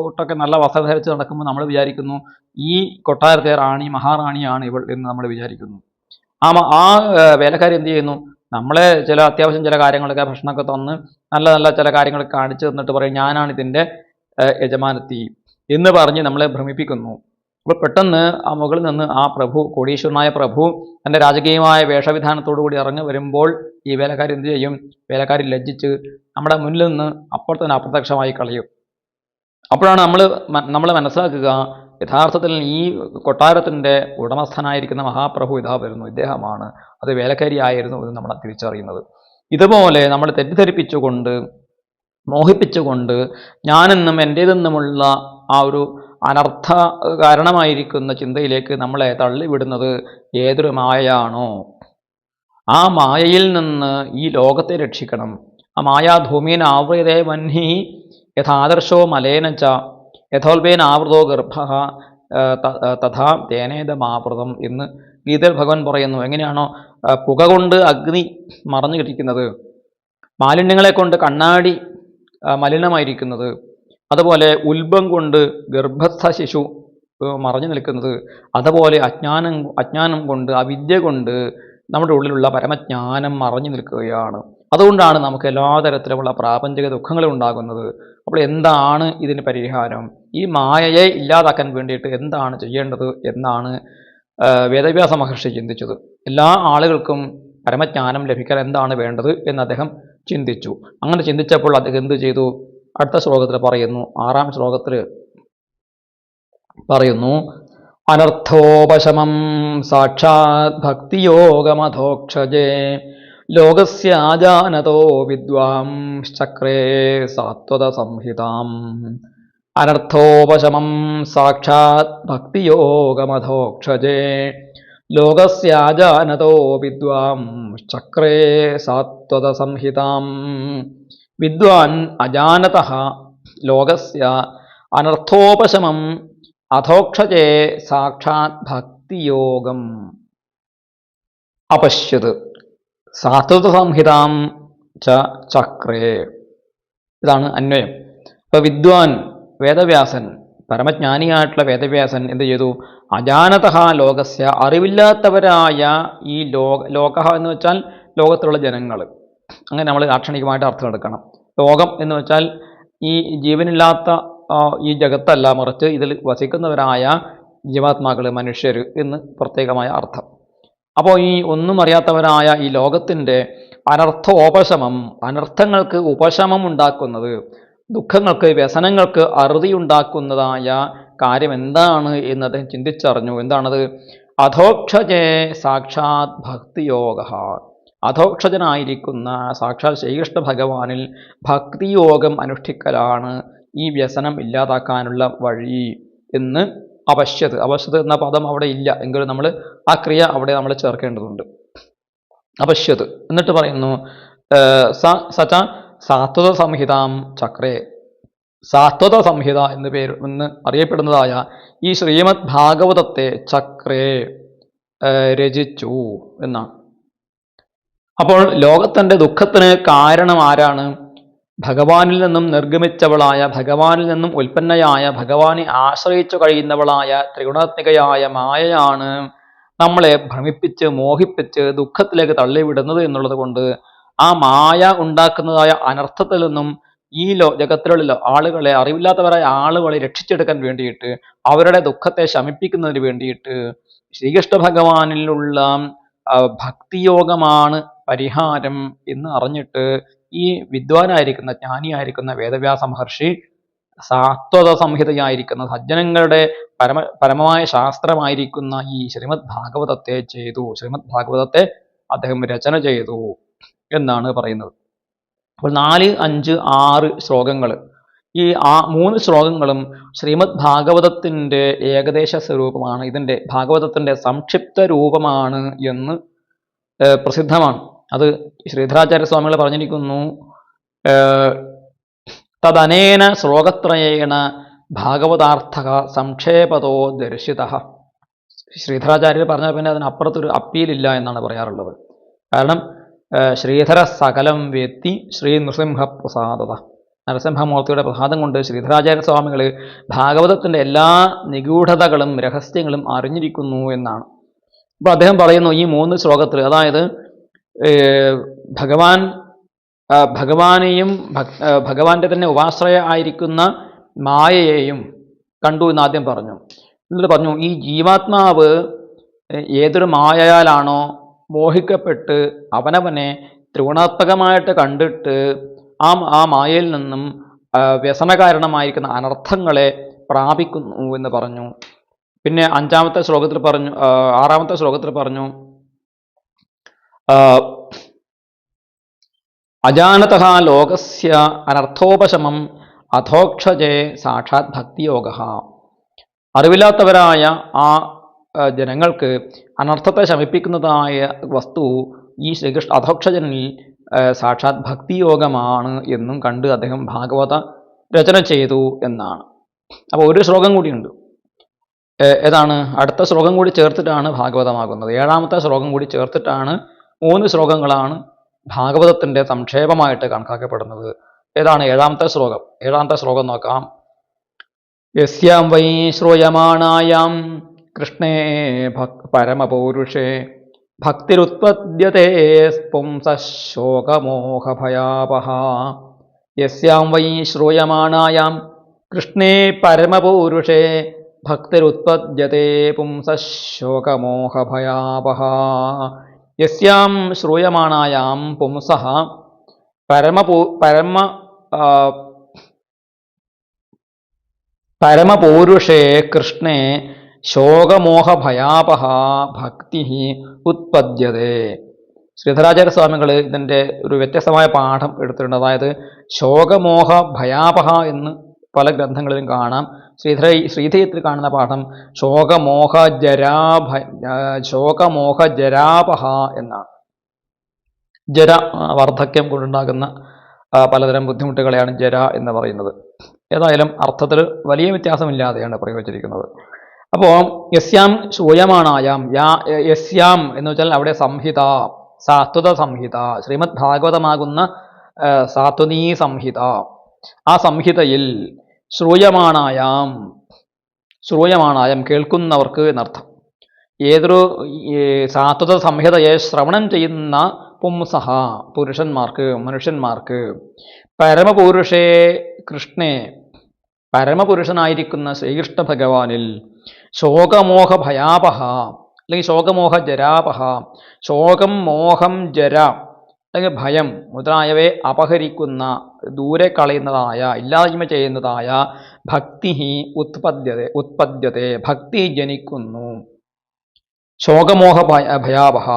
Speaker 1: ഒട്ടൊക്കെ നല്ല വസ്ത്രം ധരിച്ച് നടക്കുമ്പോൾ നമ്മൾ വിചാരിക്കുന്നു ഈ കൊട്ടാരത്തെ മഹാറാണിയാണ് ഇവൾ എന്ന് നമ്മൾ വിചാരിക്കുന്നു. ആ വേലക്കാരി എന്ത് ചെയ്യുന്നു, നമ്മളെ അത്യാവശ്യം ചില കാര്യങ്ങളൊക്കെ ഭക്ഷണമൊക്കെ തന്ന് നല്ല ചില കാര്യങ്ങളൊക്കെ കാണിച്ചു തന്നിട്ട് പറയും ഞാനാണ് ഇതിൻ്റെ യജമാനത്തി എന്ന് പറഞ്ഞ് നമ്മളെ ഭ്രമിപ്പിക്കുന്നു. അപ്പോൾ പെട്ടെന്ന് ആ മുകളിൽ നിന്ന് ആ കോടീശ്വരനായ പ്രഭു തൻ്റെ രാജകീയമായ വേഷവിധാനത്തോടു കൂടി ഇറങ്ങി വരുമ്പോൾ ഈ വേലക്കാരി എന്ത് ചെയ്യും, വേലക്കാരി ലജ്ജിച്ച് നമ്മുടെ മുന്നിൽ നിന്ന് അപ്പോൾ തന്നെ അപ്രത്യക്ഷമായി കളയും. അപ്പോഴാണ് നമ്മൾ മനസ്സിലാക്കുക യഥാർത്ഥത്തിൽ ഈ കൊട്ടാരത്തിൻ്റെ ഉടമസ്ഥനായിരിക്കുന്ന മഹാപ്രഭു ഇതാ വരുന്നു, ഇദ്ദേഹമാണ്, അത് വേലക്കാരി ആയിരുന്നു എന്ന് നമ്മൾ തിരിച്ചറിയുന്നത്. ഇതുപോലെ നമ്മൾ തെറ്റിദ്ധരിപ്പിച്ചുകൊണ്ട് മോഹിപ്പിച്ചുകൊണ്ട് ഞാനെന്നും എൻ്റേതെന്നുമുള്ള ആ ഒരു അനർത്ഥ കാരണമായിരിക്കുന്ന ചിന്തയിലേക്ക് നമ്മളെ തള്ളിവിടുന്നത് ഏതൊരു മായയാണോ, ആ മായയിൽ നിന്ന് ഈ ലോകത്തെ രക്ഷിക്കണം. ആ മായാധൂമീൻ ആവൃതേ വഹ്നി യഥാദർശോ മലേനച്ച യഥോൽപേനാവൃതോ ഗർഭ തഥാ തേനേദമാവൃതം എന്ന് ഗീതയിൽ ഭഗവാൻ പറയുന്നു. എങ്ങനെയാണോ പുക കൊണ്ട് അഗ്നി മറഞ്ഞു കിട്ടിക്കുന്നത്, മാലിന്യങ്ങളെ കൊണ്ട് കണ്ണാടി മലിനമായിരിക്കുന്നത്, അതുപോലെ ഉൽബം കൊണ്ട് ഗർഭസ്ഥ ശിശു മറഞ്ഞു നിൽക്കുന്നത്, അതുപോലെ അജ്ഞാനം കൊണ്ട് അവിദ്യ കൊണ്ട് നമ്മുടെ ഉള്ളിലുള്ള പരമജ്ഞാനം മറഞ്ഞു നിൽക്കുകയാണ്. അതുകൊണ്ടാണ് നമുക്ക് എല്ലാ തരത്തിലുമുള്ള പ്രാപഞ്ചിക ദുഃഖങ്ങൾ ഉണ്ടാകുന്നത്. അപ്പോൾ എന്താണ് ഇതിന് പരിഹാരം? ഈ മായയെ ഇല്ലാതാക്കാൻ വേണ്ടിയിട്ട് എന്താണ് ചെയ്യേണ്ടത് എന്നാണ് വേദവ്യാസ മഹർഷി ചിന്തിച്ചത്. എല്ലാ ആളുകൾക്കും പരമജ്ഞാനം ലഭിക്കാൻ എന്താണ് വേണ്ടത് എന്ന് അദ്ദേഹം ചിന്തിച്ചു. അങ്ങനെ ചിന്തിച്ചപ്പോൾ അദ്ദേഹം എന്ത് ചെയ്തു? അടുത്ത ശ്ലോകത്തിൽ പറയുന്നു, 6-ാം ശ്ലോകത്തിൽ പറയുന്നു, അനർത്ഥോപശമം സാക്ഷാത് ഭക്തിയോഗമധോക്ഷജേ ലോകസ്യാജാനതോ വിദ്വാംശ്ചക്രേ സാത്വത സംഹിതാം. അനർത്ഥോപശമം സാക്ഷാത് ഭക്തിയോഗമധോക്ഷജേ ലോകസ്യാജാനതോ വിദ്വാംശ്ചക്രേ സാത്വത സംഹിതാം. വിദ്വാൻ അജാനതഃ ലോകസ്യ അനർത്ഥോപശമം അധോക്ഷജേ സാക്ഷാത് ഭക്തിയോഗം അപശ്യത് സാത്വത സംഹിതാം ചക്രേ. ഇതാണ് അന്വയം. ഇപ്പൊ വിദ്വാൻ വേദവ്യാസൻ, പരമജ്ഞാനിയായിട്ടുള്ള വേദവ്യാസൻ എന്ത് ചെയ്തു? അജാനതഃ ലോകസ്യ, അറിവില്ലാത്തവരായ ഈ ലോക എന്ന് വെച്ചാൽ ലോകത്തിലുള്ള ജനങ്ങൾ, അങ്ങനെ നമ്മൾ ലാക്ഷണികമായിട്ട് അർത്ഥം എടുക്കണം. ലോകം എന്ന് വെച്ചാൽ ഈ ജീവനില്ലാത്ത ഈ ജഗത്തല്ല, മറിച്ച് ഇതിൽ വസിക്കുന്നവരായ ജീവാത്മാക്കൾ, മനുഷ്യർ എന്ന് പ്രത്യേകമായ അർത്ഥം. അപ്പോൾ ഈ ഒന്നും അറിയാത്തവരായ ഈ ലോകത്തിൻ്റെ അനർത്ഥോപശമം, അനർത്ഥങ്ങൾക്ക് ഉപശമം ഉണ്ടാക്കുന്നത്, ദുഃഖങ്ങൾക്ക് വ്യസനങ്ങൾക്ക് അറുതി ഉണ്ടാക്കുന്നതായ കാര്യം എന്താണ് എന്ന് അദ്ദേഹം ചിന്തിച്ചറിഞ്ഞു. എന്താണത്? അധോക്ഷജേ സാക്ഷാത് ഭക്തിയോഗ, അധോക്ഷജനായിരിക്കുന്ന സാക്ഷാത് ശ്രീകൃഷ്ണ ഭഗവാനിൽ ഭക്തിയോഗം അനുഷ്ഠിക്കലാണ് ഈ വ്യസനം ഇല്ലാതാക്കാനുള്ള വഴി എന്ന് അവശ്യത്. അവശ്യത് എന്ന പദം അവിടെ ഇല്ല എങ്കിലും നമ്മൾ ആ ക്രിയ അവിടെ നമ്മൾ ചേർക്കേണ്ടതുണ്ട്. അവശ്യത്. എന്നിട്ട് പറയുന്നു സച്ച സാത്വത സംഹിതാം ചക്രേ, സാത്വത സംഹിത എന്ന് അറിയപ്പെടുന്നതായ ഈ ശ്രീമദ് ഭാഗവതത്തെ ചക്രേ രചിച്ചു എന്നാണ്. അപ്പോൾ ലോകത്തിൻ്റെ ദുഃഖത്തിന് കാരണം ആരാണ്? ഭഗവാനിൽ നിന്നും നിർഗമിച്ചവളായ, ഭഗവാനിൽ നിന്നും ഉൽപ്പന്നയായ, ഭഗവാനെ ആശ്രയിച്ചു കഴിയുന്നവളായ ത്രിഗുണാത്മികയായ മായയാണ് നമ്മളെ ഭ്രമിപ്പിച്ച് മോഹിപ്പിച്ച് ദുഃഖത്തിലേക്ക് തള്ളിവിടുന്നത് എന്നുള്ളത് കൊണ്ട് ആ മായ ഉണ്ടാക്കുന്നതായ അനർത്ഥത്തിൽ നിന്നും ഈ ജഗത്തിലുള്ള ആളുകളെ, അറിവില്ലാത്തവരായ ആളുകളെ രക്ഷിച്ചെടുക്കാൻ വേണ്ടിയിട്ട്, അവരുടെ ദുഃഖത്തെ ശമിപ്പിക്കുന്നതിന് വേണ്ടിയിട്ട് ശ്രീകൃഷ്ണ ഭഗവാനിലുള്ള ഭക്തിയോഗമാണ് പരിഹാരം എന്ന് അറിഞ്ഞിട്ട് ഈ വിദ്വാനായിരിക്കുന്ന, ജ്ഞാനിയായിരിക്കുന്ന വേദവ്യാസ മഹർഷി സാത്വത സംഹിതയായിരിക്കുന്ന സജ്ജനങ്ങളുടെ പരമമായ ശാസ്ത്രമായിരിക്കുന്ന ഈ ശ്രീമദ് ഭാഗവതത്തെ ചെയ്തു. ശ്രീമദ് ഭാഗവതത്തെ അദ്ദേഹം രചന ചെയ്തു എന്നാണ് പറയുന്നത്. അപ്പോൾ 4, 5, 6 ശ്ലോകങ്ങൾ, ഈ 3 ശ്ലോകങ്ങളും ശ്രീമദ് ഭാഗവതത്തിൻ്റെ ഏകദേശ സ്വരൂപമാണ്, ഇതിൻ്റെ ഭാഗവതത്തിൻ്റെ സംക്ഷിപ്ത രൂപമാണ് എന്ന് പ്രസിദ്ധമാണ്. അത് ശ്രീധരാചാര്യ സ്വാമികൾ പറഞ്ഞിരിക്കുന്നു, തദനേന ശ്ലോകത്രയേണ ഭാഗവതാർത്ഥ സംക്ഷേപതോ ദർശിത. ശ്രീധരാചാര്യർ പറഞ്ഞാൽ പിന്നെ അതിനപ്പുറത്തൊരു അപ്പീലില്ല എന്നാണ് പറയാറുള്ളത്. കാരണം ശ്രീധര സകലം വ്യക്തി ശ്രീ നൃസിംഹ പ്രസാദത, നരസിംഹമൂർത്തിയുടെ പ്രസാദം കൊണ്ട് ശ്രീധരാചാര്യ സ്വാമികൾ ഭാഗവതത്തിൻ്റെ എല്ലാ നിഗൂഢതകളും രഹസ്യങ്ങളും അറിഞ്ഞിരിക്കുന്നു എന്നാണ്. അപ്പോൾ അദ്ദേഹം പറയുന്നു ഈ 3 ശ്ലോകത്തിൽ, അതായത് ഭഗവാനെയും ഭഗവാന്റെ തന്നെ ഉപാശ്രയ ആയിരിക്കുന്ന മായയെയും കണ്ടു എന്ന് ആദ്യം പറഞ്ഞു. എന്നിട്ട് പറഞ്ഞു ഈ ജീവാത്മാവ് ഏതൊരു മായയാലാണോ മോഹിക്കപ്പെട്ട് അവനവനെ ത്രിഗുണാത്മകമായിട്ട് കണ്ടിട്ട് ആ മായയിൽ നിന്നും വ്യസനകാരണമായിരിക്കുന്ന അനർത്ഥങ്ങളെ പ്രാപിക്കുന്നു എന്ന് പറഞ്ഞു. പിന്നെ 5-ാമത്തെ ശ്ലോകത്തിൽ പറഞ്ഞു, 6-ാമത്തെ ശ്ലോകത്തിൽ പറഞ്ഞു അജാനതഃ ലോകസ്യ അനർത്ഥോപശമം അധോക്ഷജേ സാക്ഷാത് ഭക്തിയോഗ. അറിവില്ലാത്തവരായ ആ ജനങ്ങൾക്ക് അനർത്ഥത്തെ ശമിപ്പിക്കുന്നതായ വസ്തു ഈ ശ്രീകൃഷ്ണ അധോക്ഷജനിൽ സാക്ഷാത് ഭക്തിയോഗമാണ് എന്നും കണ്ട് അദ്ദേഹം ഭാഗവത രചന ചെയ്തു എന്നാണ്. അപ്പോൾ ഒരു ശ്ലോകം കൂടിയുണ്ട്. ഏതാണ്? അടുത്ത ശ്ലോകം കൂടി ചേർത്തിട്ടാണ് ഭാഗവതമാകുന്നത്. 7-ാമത്തെ ശ്ലോകം കൂടി ചേർത്തിട്ടാണ് 3 ശ്ലോകങ്ങളാണ് ഭാഗവതത്തിൻ്റെ സംക്ഷേപമായിട്ട് കണക്കാക്കപ്പെടുന്നത്. ഏതാണ് 7-ാമത്തെ ശ്ലോകം? 7-ാമത്തെ ശ്ലോകം നോക്കാം. യസ്യാം വൈ ശ്രൂയമാണായാം കൃഷ്ണേ പരമപൗരുഷേ ഭക്തിരുത്പദ്യതേ പുംസശോകമോഹഭയാപഹ. യസ്യാം വൈ ശ്രൂയമാണായാം കൃഷ്ണേ പരമപൗരുഷേ ഭക്തിരുത്പദ്യതേ പുംസശോകമോഹഭയാപഹ. യസ്യാം ശ്രൂയമാണായാം പുംസഃ പരമപൗരുഷേ കൃഷ്ണേ ശോകമോഹഭയാപഹ ഭക്തി ഉത്പദ്യതേ. ശ്രീധരാചാര്യ സ്വാമികൾ ഇതിൻ്റെ ഒരു വ്യത്യസ്തമായ പാഠം എടുത്തിട്ടുണ്ട്. അതായത് ശോകമോഹ ഭയാപഹ എന്ന് പല ഗ്രന്ഥങ്ങളിലും കാണാം. ശ്രീധേയത്തിൽ കാണുന്ന പാഠം ശോകമോഹ ജരാപഹ എന്നാണ്. ജര, വാർദ്ധക്യം കൊണ്ടുണ്ടാകുന്ന പലതരം ബുദ്ധിമുട്ടുകളെയാണ് ജര എന്ന് പറയുന്നത്. ഏതായാലും അർത്ഥത്തിൽ വലിയ വ്യത്യാസമില്ലാതെയാണ് പ്രയോഗിച്ചിരിക്കുന്നത്. അപ്പോൾ യസ്യാം ശൂയമാണായാം, യസ്യാം എന്ന് വെച്ചാൽ അവിടെ സംഹിത, സാത്വത സംഹിത, ശ്രീമദ് ഭാഗവതമാകുന്ന സാത്വനീ സംഹിത, ആ സംഹിതയിൽ ശ്രൂയമാണായം കേൾക്കുന്നവർക്ക് എന്നർത്ഥം. ഏതൊരു സാത്വത സംഹിതയെ ശ്രവണം ചെയ്യുന്ന പുംസഹ പുരുഷന്മാർക്ക്, മനുഷ്യന്മാർക്ക്, പരമപുരുഷേ കൃഷ്ണേ പരമപുരുഷനായിരിക്കുന്ന ശ്രീകൃഷ്ണ ഭഗവാനിൽ ശോകമോഹ ഭയാപഹ അല്ലെങ്കിൽ ശോകമോഹ ജരാപഹ, ശോകം മോഹം ജര അല്ലെങ്കിൽ ഭയം മുതലായവയെ അപഹരിക്കുന്ന, ദൂരെ കളയുന്നതായ, ഇല്ലായ്മ ചെയ്യുന്നതായ ഭക്തി ഉത്പദ്യത്തെ ഭക്തി ജനിക്കുന്നു. ശോകമോഹ ഭയാവഹ.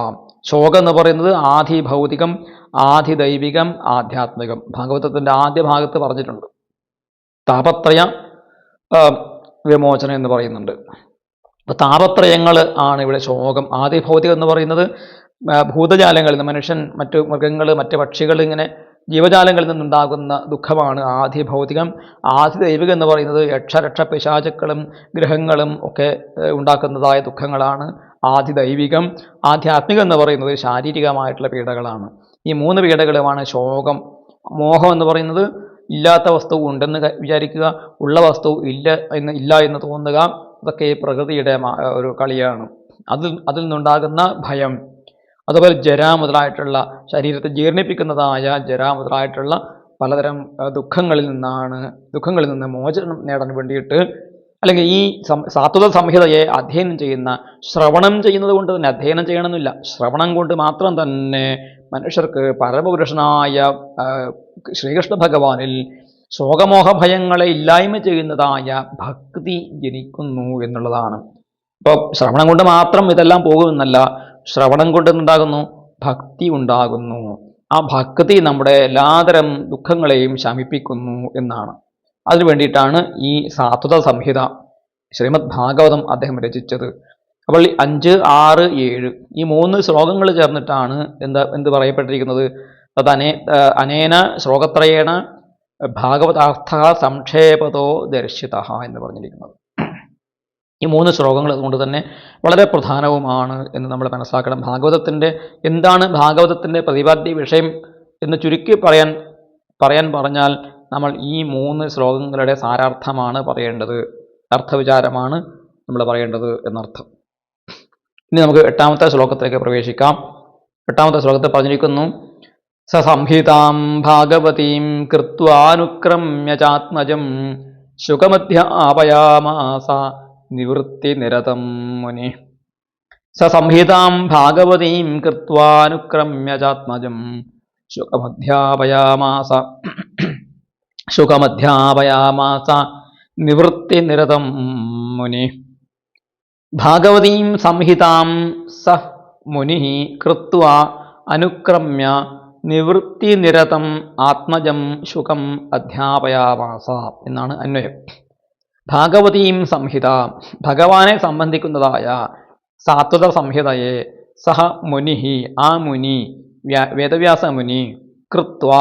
Speaker 1: ശോകം എന്ന് പറയുന്നത് ആധിഭൗതികം, ആധിദൈവികം, ആധ്യാത്മികം. ഭാഗവതത്തിന്റെ ആദ്യ ഭാഗത്ത് പറഞ്ഞിട്ടുണ്ട്. താപത്രയ വിമോചനം എന്ന് പറയുന്നുണ്ട്. അപ്പൊ താപത്രയങ്ങൾ ആണ് ഇവിടെ ശോകം. ആദിഭൗതികം എന്ന് പറയുന്നത് ഭൂതജാലങ്ങളിൽ നിന്ന്, മനുഷ്യൻ, മറ്റു മൃഗങ്ങൾ, മറ്റ് പക്ഷികൾ, ഇങ്ങനെ ജീവജാലങ്ങളിൽ നിന്നുണ്ടാകുന്ന ദുഃഖമാണ് ആദിഭൗതികം. ആദിദൈവികം എന്ന് പറയുന്നത് യക്ഷരക്ഷ പിശാചുക്കളും ഗ്രഹങ്ങളും ഒക്കെ ഉണ്ടാക്കുന്നതായ ദുഃഖങ്ങളാണ് ആദിദൈവികം. ആധ്യാത്മികം എന്ന് പറയുന്നത് ശാരീരികമായിട്ടുള്ള പീഡകളാണ്. ഈ മൂന്ന് പീഡകളുമാണ് ശോകം. മോഹം എന്ന് പറയുന്നത് ഇല്ലാത്ത വസ്തു ഉണ്ടെന്ന് വിചാരിക്കുക, ഉള്ള വസ്തു ഇല്ല എന്ന് തോന്നുക. ഇതൊക്കെ പ്രകൃതിയുടെ ഒരു കളിയാണ്. അതിൽ നിന്നുണ്ടാകുന്ന ഭയം. അതുപോലെ ജര മുതലായിട്ടുള്ള ശരീരത്തെ ജീർണിപ്പിക്കുന്നതായ ജര മുതലായിട്ടുള്ള പലതരം ദുഃഖങ്ങളിൽ നിന്ന് മോചനം നേടാൻ വേണ്ടിയിട്ട്, അല്ലെങ്കിൽ ഈ സാത്വത സംഹിതയെ അധ്യയനം ചെയ്യുന്ന, ശ്രവണം ചെയ്യുന്നത് കൊണ്ട് തന്നെ, അധ്യയനം ചെയ്യണമെന്നില്ല, ശ്രവണം കൊണ്ട് മാത്രം തന്നെ മനുഷ്യർക്ക് പരമപുരുഷനായ ശ്രീകൃഷ്ണ ഭഗവാനിൽ ശോകമോഹ ഭയങ്ങളെ ഇല്ലായ്മ ചെയ്യുന്നതായ ഭക്തി ജനിക്കുന്നു എന്നുള്ളതാണ്. ഇപ്പോൾ ശ്രവണം കൊണ്ട് മാത്രം ഇതെല്ലാം പോകുമെന്നല്ല, ശ്രവണം കൊണ്ട് ഉണ്ടാകുന്നു ഭക്തി ഉണ്ടാകുന്നു. ആ ഭക്തി നമ്മുടെ എല്ലാതരം ദുഃഖങ്ങളെയും ശമിപ്പിക്കുന്നു എന്നാണ്. അതിനു വേണ്ടിയിട്ടാണ് ഈ സാത്വത സംഹിത ശ്രീമദ് ഭാഗവതം അദ്ദേഹം രചിച്ചത്. അപ്പോൾ 5, 6, 7 ഈ 3 ശ്ലോകങ്ങൾ ചേർന്നിട്ടാണ് എന്ത് പറയപ്പെട്ടിരിക്കുന്നത്? അനേന ശ്ലോകത്രയേണ ഭാഗവതാർത്ഥ സംക്ഷേപതോ ദർശിത എന്ന് പറഞ്ഞിരിക്കുന്നത്. ഈ 3 ശ്ലോകങ്ങൾ അതുകൊണ്ട് തന്നെ വളരെ പ്രധാനവുമാണ് എന്ന് നമ്മൾ മനസ്സിലാക്കണം. എന്താണ് ഭാഗവതത്തിൻ്റെ പ്രതിപാദ്യ വിഷയം എന്ന് ചുരുക്കി പറഞ്ഞാൽ നമ്മൾ ഈ 3 ശ്ലോകങ്ങളുടെ സാരാർത്ഥമാണ് പറയേണ്ടത്, അർത്ഥവിചാരമാണ് നമ്മൾ പറയേണ്ടത് എന്നർത്ഥം. ഇനി നമുക്ക് 8ാമത്തെ ശ്ലോകത്തിലേക്ക് പ്രവേശിക്കാം. 8ാമത്തെ ശ്ലോകത്തിൽ പറഞ്ഞിരിക്കുന്നു: സംഹിതാം ഭാഗവതീം കൃത്വാനുക്രമ്യ ചാത്മജം ശുകമധ്യാപയാമാസ നിവൃത്തി നിരതം മുനി. സംഹിതാം ഭാഗവതീം കൃത്വാനുക്രമ്യ ചാത്മജം ശുകമധ്യാപയാമാസ നിവൃത്തി നിരതം മുനി. ഭാഗവതീം സംഹിതാം സ മുനി കൃത്വാ അനുക്രമ്യ നിവൃത്തി നിരതം ആത്മജം ശുകം അധ്യാപയാമാസ എന്നാണ് അന്വയം. ഭാഗവതീം സംഹിത, ഭഗവാനെ സംബന്ധിക്കുന്നതായ സാത്വത സംഹിതയെ സഹ മുനിഹി, ആ മുനി, വേദവ്യാസ മുനി, കൃത്വ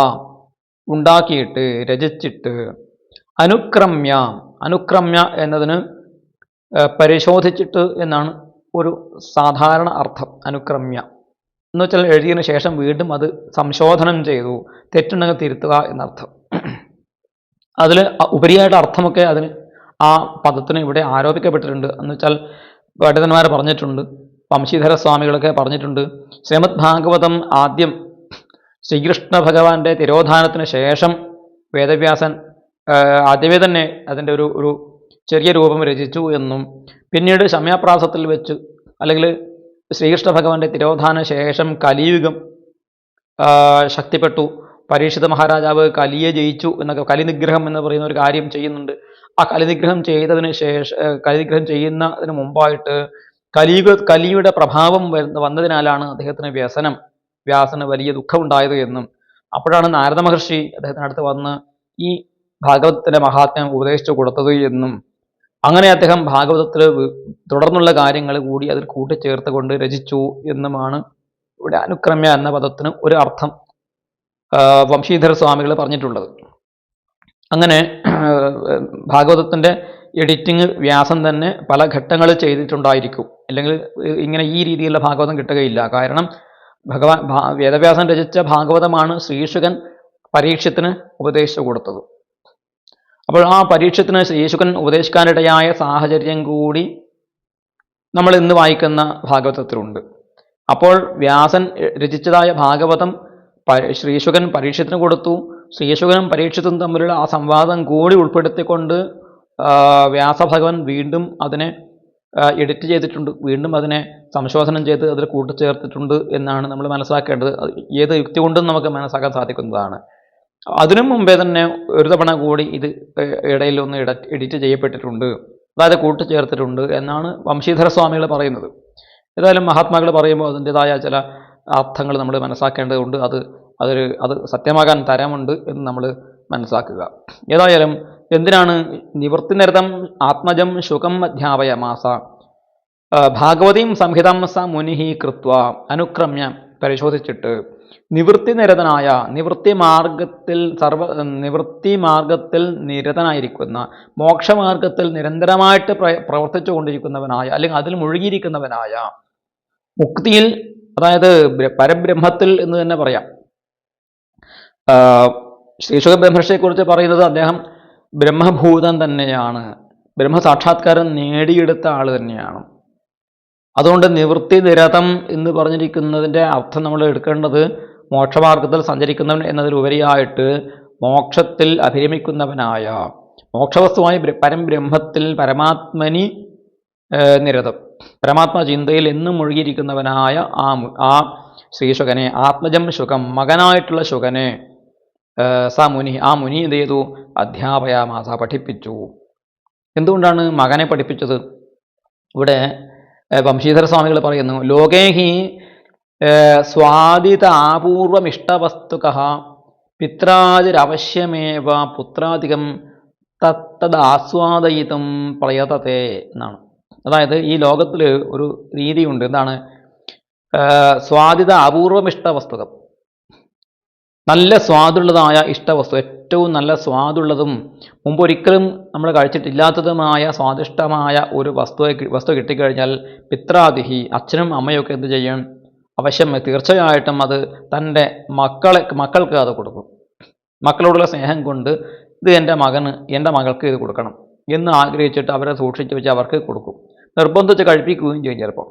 Speaker 1: ഉണ്ടാക്കിയിട്ട്, രചിച്ചിട്ട്, അനുക്രമ്യ എന്നതിന് പരിശോധിച്ചിട്ട് എന്നാണ് ഒരു സാധാരണ അർത്ഥം. അനുക്രമ്യ എന്ന് വെച്ചാൽ എഴുതിയതിനു ശേഷം വീണ്ടും അത് സംശോധനം ചെയ്തു, തെറ്റുണ്ടെങ്കിൽ തിരുത്തുക എന്നർത്ഥം. അതിൽ ഉപരിയായിട്ട് അർത്ഥമൊക്കെ അതിന് ആ പദത്തിന് ഇവിടെ ആരോപിക്കപ്പെട്ടിട്ടുണ്ട്. എന്ന് വെച്ചാൽ പണ്ഡിതന്മാർ പറഞ്ഞിട്ടുണ്ട്, വംശീധര സ്വാമികളൊക്കെ പറഞ്ഞിട്ടുണ്ട്. ശ്രീമദ് ഭാഗവതം ആദ്യം ശ്രീകൃഷ്ണ ഭഗവാന്റെ തിരോധാനത്തിന് ശേഷം വേദവ്യാസൻ ആദ്യമേ തന്നെ അതിൻ്റെ ഒരു ചെറിയ രൂപം രചിച്ചു എന്നും, പിന്നീട് ശമ്യാപ്രാസത്തിൽ വെച്ച്, അല്ലെങ്കിൽ ശ്രീകൃഷ്ണ ഭഗവാന്റെ തിരോധാന ശേഷം കലിയുഗം ശക്തിപ്പെട്ടു, പരീക്ഷിത മഹാരാജാവ് കലിയെ ജയിച്ചു എന്നൊക്കെ, കലിനിഗ്രഹം എന്ന് പറയുന്ന ഒരു കാര്യം ചെയ്യുന്നുണ്ട്. ആ കലിനിഗ്രഹം ചെയ്യുന്നതിന് മുമ്പായിട്ട് കലിയുടെ പ്രഭാവം വന്നതിനാലാണ് അദ്ദേഹത്തിന് വ്യാസന് വലിയ ദുഃഖമുണ്ടായത് എന്നും, അപ്പോഴാണ് നാരദ മഹർഷി അദ്ദേഹത്തിനടുത്ത് വന്ന് ഈ ഭാഗവതത്തിന്റെ മഹാത്മ്യം ഉപദേശിച്ചു കൊടുത്തത് എന്നും, അങ്ങനെ അദ്ദേഹം ഭാഗവതത്തിൽ തുടർന്നുള്ള കാര്യങ്ങൾ കൂടി അതിൽ കൂട്ടിച്ചേർത്ത് കൊണ്ട് രചിച്ചു എന്നുമാണ് ഇവിടെ അനുക്രമ്യ എന്ന പദത്തിന് ഒരു അർത്ഥം വംശീധര സ്വാമികൾ പറഞ്ഞിട്ടുള്ളത്. അങ്ങനെ ഭാഗവതത്തിന്റെ എഡിറ്റിംഗ് വ്യാസൻ തന്നെ പല ഘട്ടങ്ങളിൽ ചെയ്തിട്ടുണ്ടായിരിക്കും. അല്ലെങ്കിൽ ഇങ്ങനെ ഈ രീതിയിലുള്ള ഭാഗവതം കിട്ടുകയില്ല. കാരണം വേദവ്യാസൻ രചിച്ച ഭാഗവതമാണ് ശ്രീശുകൻ പരീക്ഷത്തിന് ഉപദേശിച്ചു കൊടുത്തത്. അപ്പോൾ ആ പരീക്ഷത്തിന് ശ്രീശുകൻ ഉപദേശിക്കാനിടയായ സാഹചര്യം കൂടി നമ്മൾ ഇന്ന് വായിക്കുന്ന ഭാഗവതത്തിലുണ്ട്. അപ്പോൾ വ്യാസൻ രചിച്ചതായ ഭാഗവതം ശ്രീശുകൻ പരീക്ഷത്തിന് കൊടുത്തു. ശ്രീശുകനും പരീക്ഷത്തും തമ്മിലുള്ള ആ സംവാദം കൂടി ഉൾപ്പെടുത്തിക്കൊണ്ട് വ്യാസഭഗവൻ വീണ്ടും അതിനെ എഡിറ്റ് ചെയ്തിട്ടുണ്ട്, വീണ്ടും അതിനെ സംശോധനം ചെയ്ത് അതിൽ കൂട്ടിച്ചേർത്തിട്ടുണ്ട് എന്നാണ് നമ്മൾ മനസ്സിലാക്കേണ്ടത്. ഏത് യുക്തി കൊണ്ടും നമുക്ക് മനസ്സിലാക്കാൻ സാധിക്കുന്നതാണ്. അതിനു മുമ്പേ തന്നെ ഒരു തവണ കൂടി ഇത് ഇടയിലൊന്ന് എഡിറ്റ് ചെയ്യപ്പെട്ടിട്ടുണ്ട്, അതായത് കൂട്ടിച്ചേർത്തിട്ടുണ്ട് എന്നാണ് വംശീധര സ്വാമികൾ പറയുന്നത്. ഏതായാലും മഹാത്മാക്കൾ പറയുമ്പോൾ അതിൻ്റെതായ ചില അർത്ഥങ്ങൾ നമ്മൾ മനസ്സിലാക്കേണ്ടതുണ്ട്. അത് സത്യമാകാൻ തരമുണ്ട് എന്ന് നമ്മൾ മനസ്സിലാക്കുക. ഏതായാലും എന്തിനാണ് നിവൃത്തിനിരതം ആത്മജം ശുകം അധ്യാപയമാസ ഭാഗവതീം സംഹിതം സ മുനിഹി കൃത്വ അനുക്രമ്യ പരിശോധിച്ചിട്ട് നിവൃത്തിനിരതനായ നിവൃത്തി മാർഗത്തിൽ നിരതനായിരിക്കുന്ന മോക്ഷമാർഗത്തിൽ നിരന്തരമായിട്ട് പ്രവർത്തിച്ചു കൊണ്ടിരിക്കുന്നവനായ അല്ലെങ്കിൽ അതിൽ മുഴുകിയിരിക്കുന്നവനായ മുക്തിയിൽ, അതായത് പരബ്രഹ്മത്തിൽ എന്ന് തന്നെ പറയാം. ശ്രീശുക ബ്രഹ്മർഷിയെക്കുറിച്ച് പറയുന്നത് അദ്ദേഹം ബ്രഹ്മഭൂതൻ തന്നെയാണ്, ബ്രഹ്മസാക്ഷാത്കാരം നേടിയെടുത്ത ആൾ തന്നെയാണ്. അതുകൊണ്ട് നിവൃത്തി നിരതം എന്ന് പറഞ്ഞിരിക്കുന്നതിൻ്റെ അർത്ഥം നമ്മൾ എടുക്കേണ്ടത് മോക്ഷമാർഗത്തിൽ സഞ്ചരിക്കുന്നവൻ എന്നതിലുപരിയായിട്ട് മോക്ഷത്തിൽ അഭിരമിക്കുന്നവനായ, മോക്ഷവസ്തുവായി പരംബ്രഹ്മത്തിൽ പരമാത്മനി നിരതം, പരമാത്മ ചിന്തയിൽ എന്നും മുഴുകിയിരിക്കുന്നവനായ ആ ശ്രീശുകനെ, ആത്മജം ശുകം മകനായിട്ടുള്ള ശുകനെ ആ മുനി എന്ത് ചെയ്തു? അധ്യാപയാമാസ പഠിപ്പിച്ചു. എന്തുകൊണ്ടാണ് മകനെ പഠിപ്പിച്ചത്? ഇവിടെ വംശീധര സ്വാമികൾ പറയുന്നു, ലോകേഹി സ്വാദിതാപൂർവമിഷ്ടവസ്തുക പിത്രാദിരവശ്യമേവ പുത്രാധികം തത്തദാസ്വാദയിതും പ്രയതത്തെ എന്നാണ്. അതായത് ഈ ലോകത്തിൽ ഒരു രീതിയുണ്ട്. എന്താണ്? സ്വാദിത അപൂർവമിഷ്ടവസ്തുകം, നല്ല സ്വാദുള്ളതായ ഇഷ്ടവസ്തു, ഏറ്റവും നല്ല സ്വാദുള്ളതും മുമ്പൊരിക്കലും നമ്മൾ കഴിച്ചിട്ടില്ലാത്തതുമായ സ്വാദിഷ്ടമായ ഒരു വസ്തു കിട്ടിക്കഴിഞ്ഞാൽ പിത്രാദിഹി അച്ഛനും അമ്മയൊക്കെ എന്ത് ചെയ്യും? അവശ്യം തീർച്ചയായിട്ടും അത് തൻ്റെ മക്കൾക്ക് അത് കൊടുക്കും. മക്കളോടുള്ള സ്നേഹം കൊണ്ട് ഇത് എൻ്റെ മകന്, എൻ്റെ മകൾക്ക് ഇത് കൊടുക്കണം എന്ന് ആഗ്രഹിച്ചിട്ട് അവരെ സൂക്ഷിച്ച് വെച്ച് അവർക്ക് കൊടുക്കും, നിർബന്ധിച്ച് കഴിപ്പിക്കുകയും ചെയ്യും. ചിലപ്പോൾ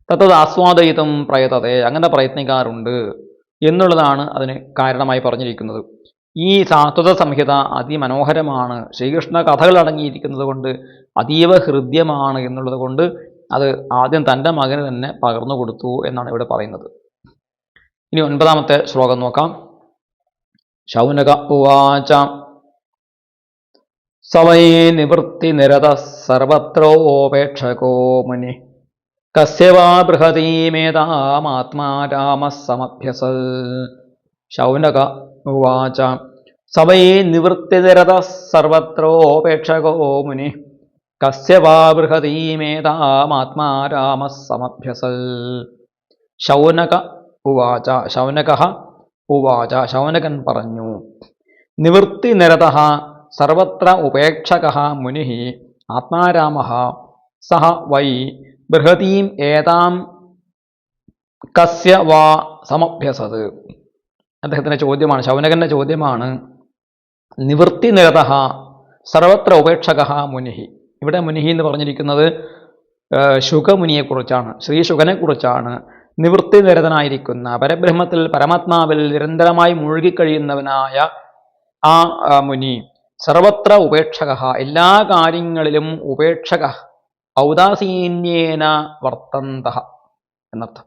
Speaker 1: തത്തത് ആസ്വാദയിതം പ്രയതതെ, അങ്ങനെ പ്രയത്നിക്കാറുണ്ട് എന്നുള്ളതാണ് അതിന് കാരണമായി പറഞ്ഞിരിക്കുന്നത്. ഈ സാത്വത സംഹിത അതിമനോഹരമാണ്, ശ്രീകൃഷ്ണ കഥകൾ അടങ്ങിയിരിക്കുന്നത് കൊണ്ട് അതീവ ഹൃദ്യമാണ് എന്നുള്ളത് കൊണ്ട് അത് ആദ്യം തൻ്റെ മകന് തന്നെ പകർന്നു കൊടുത്തു എന്നാണ് ഇവിടെ പറയുന്നത്. ഇനി 9ാമത്തെ ശ്ലോകം നോക്കാം. ശൗനക ഉവാച സവൈ നിവൃത്തി നിരത സർവത്രോപേക്ഷകോ മുനി കസ്യ വാ ബൃഹതീമേതാമാത്മാ രാമഃ സമഭ്യസൽ. ശൗനക ഉവാച സവൈ നിവൃത്തിനിരത സർവത്രോപേക്ഷകോ മുനി കസ്യ വാ ബൃഹതീമേതാമാത്മാ രാമഃ സമഭ്യസൽ. ശൗനക ഉവാച, ശൗനകഃ ഉവാച, ശൗനകൻ പറഞ്ഞു, നിവൃത്തിനിരതഃ സർവത്ര ഉപേക്ഷകഃ മുനിഃ ആത്മാരാമഃ സഹ വൈ ബൃഹതീം ഏതാം കസ്യ വാ സമഭ്യസത്. അദ്ദേഹത്തിൻ്റെ ചോദ്യമാണ്, ശൗനകൻ്റെ ചോദ്യമാണ്. നിവൃത്തിനിരതഃ സർവത്ര ഉപേക്ഷകഃ മുനിഃ. ഇവിടെ മുനിഃ എന്ന് പറഞ്ഞിരിക്കുന്നത് ശുകമുനിയെക്കുറിച്ചാണ്, ശ്രീ ശുകനെക്കുറിച്ചാണ്. നിവൃത്തിനിരതനായിരിക്കുന്ന പരബ്രഹ്മത്തിൽ പരമാത്മാവിൽ നിരന്തരമായി മുഴുകിക്കഴിയുന്നവനായ ആ മുനി സർവത്ര ഉപേക്ഷകഃ, എല്ലാ കാര്യങ്ങളിലും ഉപേക്ഷക, ഔദാസീന്യേന വർത്തന്തഃ എന്നർത്ഥം.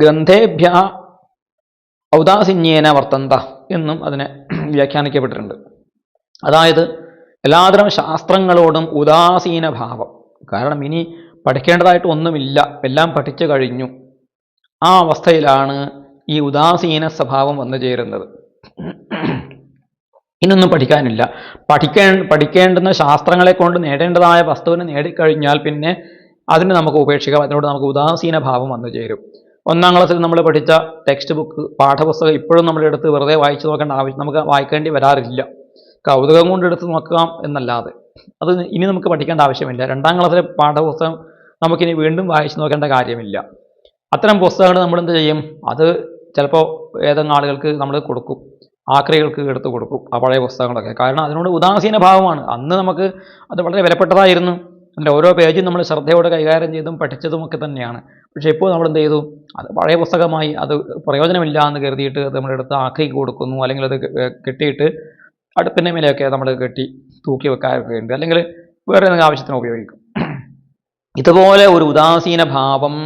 Speaker 1: ഗ്രന്ഥേഭ്യ ഔദാസീന്യേന വർത്തന്ത എന്നും അതിനെ വ്യാഖ്യാനിക്കപ്പെട്ടിട്ടുണ്ട്. അതായത് എല്ലാതരം ശാസ്ത്രങ്ങളോടും ഉദാസീന ഭാവം. കാരണം ഇനി പഠിക്കേണ്ടതായിട്ട് ഒന്നുമില്ല, എല്ലാം പഠിച്ചു കഴിഞ്ഞു. ആ അവസ്ഥയിലാണ് ഈ ഉദാസീന സ്വഭാവം വന്നു ചേരുന്നത്. ഇനൊന്നും പഠിക്കാനില്ല, പഠിക്കേണ്ടുന്ന ശാസ്ത്രങ്ങളെ കൊണ്ട് നേടേണ്ടതായ വസ്തുവിനെ നേടിക്കഴിഞ്ഞാൽ പിന്നെ അതിന് നമുക്ക് ഉപേക്ഷിക്കാം, അതിനോട് നമുക്ക് ഉദാസീന ഭാവം വന്നു ചേരും. 1ാം ക്ലാസ്സിൽ നമ്മൾ പഠിച്ച ടെക്സ്റ്റ് ബുക്ക്, പാഠപുസ്തകം ഇപ്പോഴും നമ്മളെടുത്ത് വെറുതെ വായിച്ചു നോക്കേണ്ട ആവശ്യം, നമുക്ക് വായിക്കേണ്ടി വരാറില്ല. കൗതുകം കൊണ്ട് എടുത്ത് നോക്കാം എന്നല്ലാതെ അത് ഇനി നമുക്ക് പഠിക്കേണ്ട ആവശ്യമില്ല. 2ാം ക്ലാസ്സിലെ പാഠപുസ്തകം നമുക്കിനി വീണ്ടും വായിച്ചു നോക്കേണ്ട കാര്യമില്ല. അത്തരം പുസ്തകങ്ങൾ നമ്മൾ എന്ത് ചെയ്യും? അത് ചിലപ്പോൾ ഏതെങ്കിലും ആളുകൾക്ക് നമ്മൾ കൊടുക്കും. ആക്രികൾക്ക് എടുത്തു കൊടുക്കും ആ പഴയ പുസ്തകങ്ങളൊക്കെ. കാരണം അതിനോട് ഉദാസീന ഭാവമാണ്. അന്ന് നമുക്ക് അത് വളരെ വിലപ്പെട്ടതായിരുന്നു. അതിൻ്റെ ഓരോ പേജും നമ്മൾ ശ്രദ്ധയോടെ കൈകാര്യം ചെയ്തും പഠിച്ചതും ഒക്കെ തന്നെയാണ്. പക്ഷേ ഇപ്പോൾ നമ്മൾ എന്ത് ചെയ്തു, അത് പഴയ പുസ്തകമായി, അത് പ്രയോജനമില്ല എന്ന് കരുതിയിട്ട് നമ്മളെടുത്ത് ആക്രിക്ക് കൊടുക്കുന്നു, അല്ലെങ്കിൽ അത് കെട്ടിയിട്ട് അടുപ്പിൻ്റെ മേലെയൊക്കെ നമ്മൾ കെട്ടി തൂക്കി വെക്കാറൊക്കെ ഉണ്ട്, അല്ലെങ്കിൽ വേറെ എന്തെങ്കിലും ആവശ്യത്തിന് ഉപയോഗിക്കും. ഇതുപോലെ ഒരു ഉദാസീന ഭാവം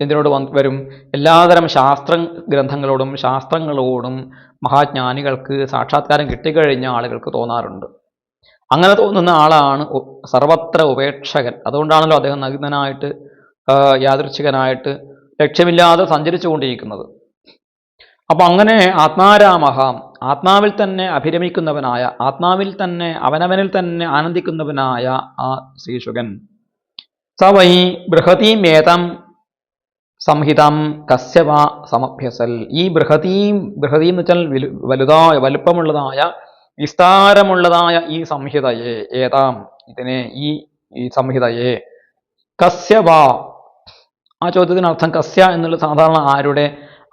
Speaker 1: എന്തിനോട് വരും? എല്ലാതരം ശാസ്ത്ര ഗ്രന്ഥങ്ങളോടും ശാസ്ത്രങ്ങളോടും മഹാജ്ഞാനികൾക്ക് സാക്ഷാത്കാരം കിട്ടിക്കഴിഞ്ഞ ആളുകൾക്ക് തോന്നാറുണ്ട്. അങ്ങനെ തോന്നുന്ന ആളാണ് സർവത്ര ഉപേക്ഷകൻ. അതുകൊണ്ടാണല്ലോ അദ്ദേഹം നഗ്നനായിട്ട് യാദൃച്ഛികനായിട്ട് ലക്ഷ്യമില്ലാതെ സഞ്ചരിച്ചു കൊണ്ടിരിക്കുന്നത്. അപ്പം അങ്ങനെ ആത്മാരാമഹ, ആത്മാവിൽ തന്നെ അഭിരമിക്കുന്നവനായ, ആത്മാവിൽ തന്നെ അവനവനിൽ തന്നെ ആനന്ദിക്കുന്നവനായ ആ ശ്രീശുകൻ സ വൈ ബൃഹതീമേതം സംഹിതം കസ്യവ സമഭ്യസൽ. ഈ ബൃഹതീം എന്ന് വെച്ചാൽ വലുതായ വലുപ്പമുള്ളതായ വിസ്താരമുള്ളതായ ഈ സംഹിതയെ, ഏതാം ഇതിനെ, ഈ സംഹിതയെ, കസ്യവ, ആ ചോദ്യത്തിന് അർത്ഥം കസ്യ എന്നുള്ള സാധാരണ ആരുടെ,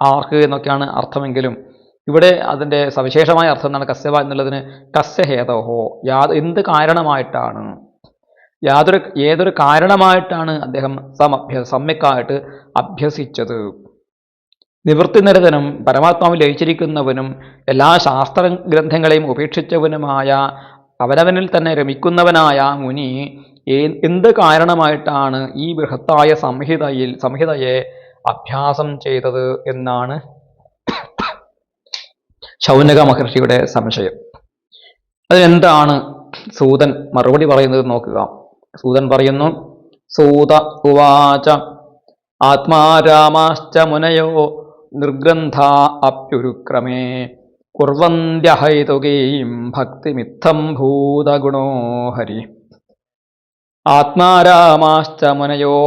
Speaker 1: ആർക്ക് എന്നൊക്കെയാണ് അർത്ഥമെങ്കിലും ഇവിടെ അതിൻ്റെ സവിശേഷമായ അർത്ഥം എന്താണ്? കസ്യവ എന്നുള്ളതിന് കസ്യ ഹേതോഹോ, എന്ത് കാരണമായിട്ടാണ്, ഏതൊരു കാരണമായിട്ടാണ് അദ്ദേഹം സമ്യക്കായിട്ട് അഭ്യസിച്ചത്. നിവൃത്തിനിരതനും പരമാത്മാവിൽ ലയിച്ചിരിക്കുന്നവനും എല്ലാ ശാസ്ത്ര ഗ്രന്ഥങ്ങളെയും ഉപേക്ഷിച്ചവനുമായ അവനവനിൽ തന്നെ രമിക്കുന്നവനായ മുനി എന്ത് കാരണമായിട്ടാണ് ഈ ബൃഹത്തായ സംഹിതയെ അഭ്യാസം ചെയ്തത് എന്നാണ് ശൗനക മഹർഷിയുടെ സംശയം. അതിനെന്താണ് സൂതൻ മറുപടി പറയുന്നത് നോക്കുക. സൂതൻ പറയുന്നു, സൂത ഉവാച ആത്മാരാമാശ്ച മുനയോ നിർഗ്രന്ഥ അപ്യുരുക്രമേ കുർവന്ത്യഹൈതുകീം ഭക്തിമിത്തം ഭൂതഗുണോ ഹരി. ആത്മാരാമാശ്ച മുനയോ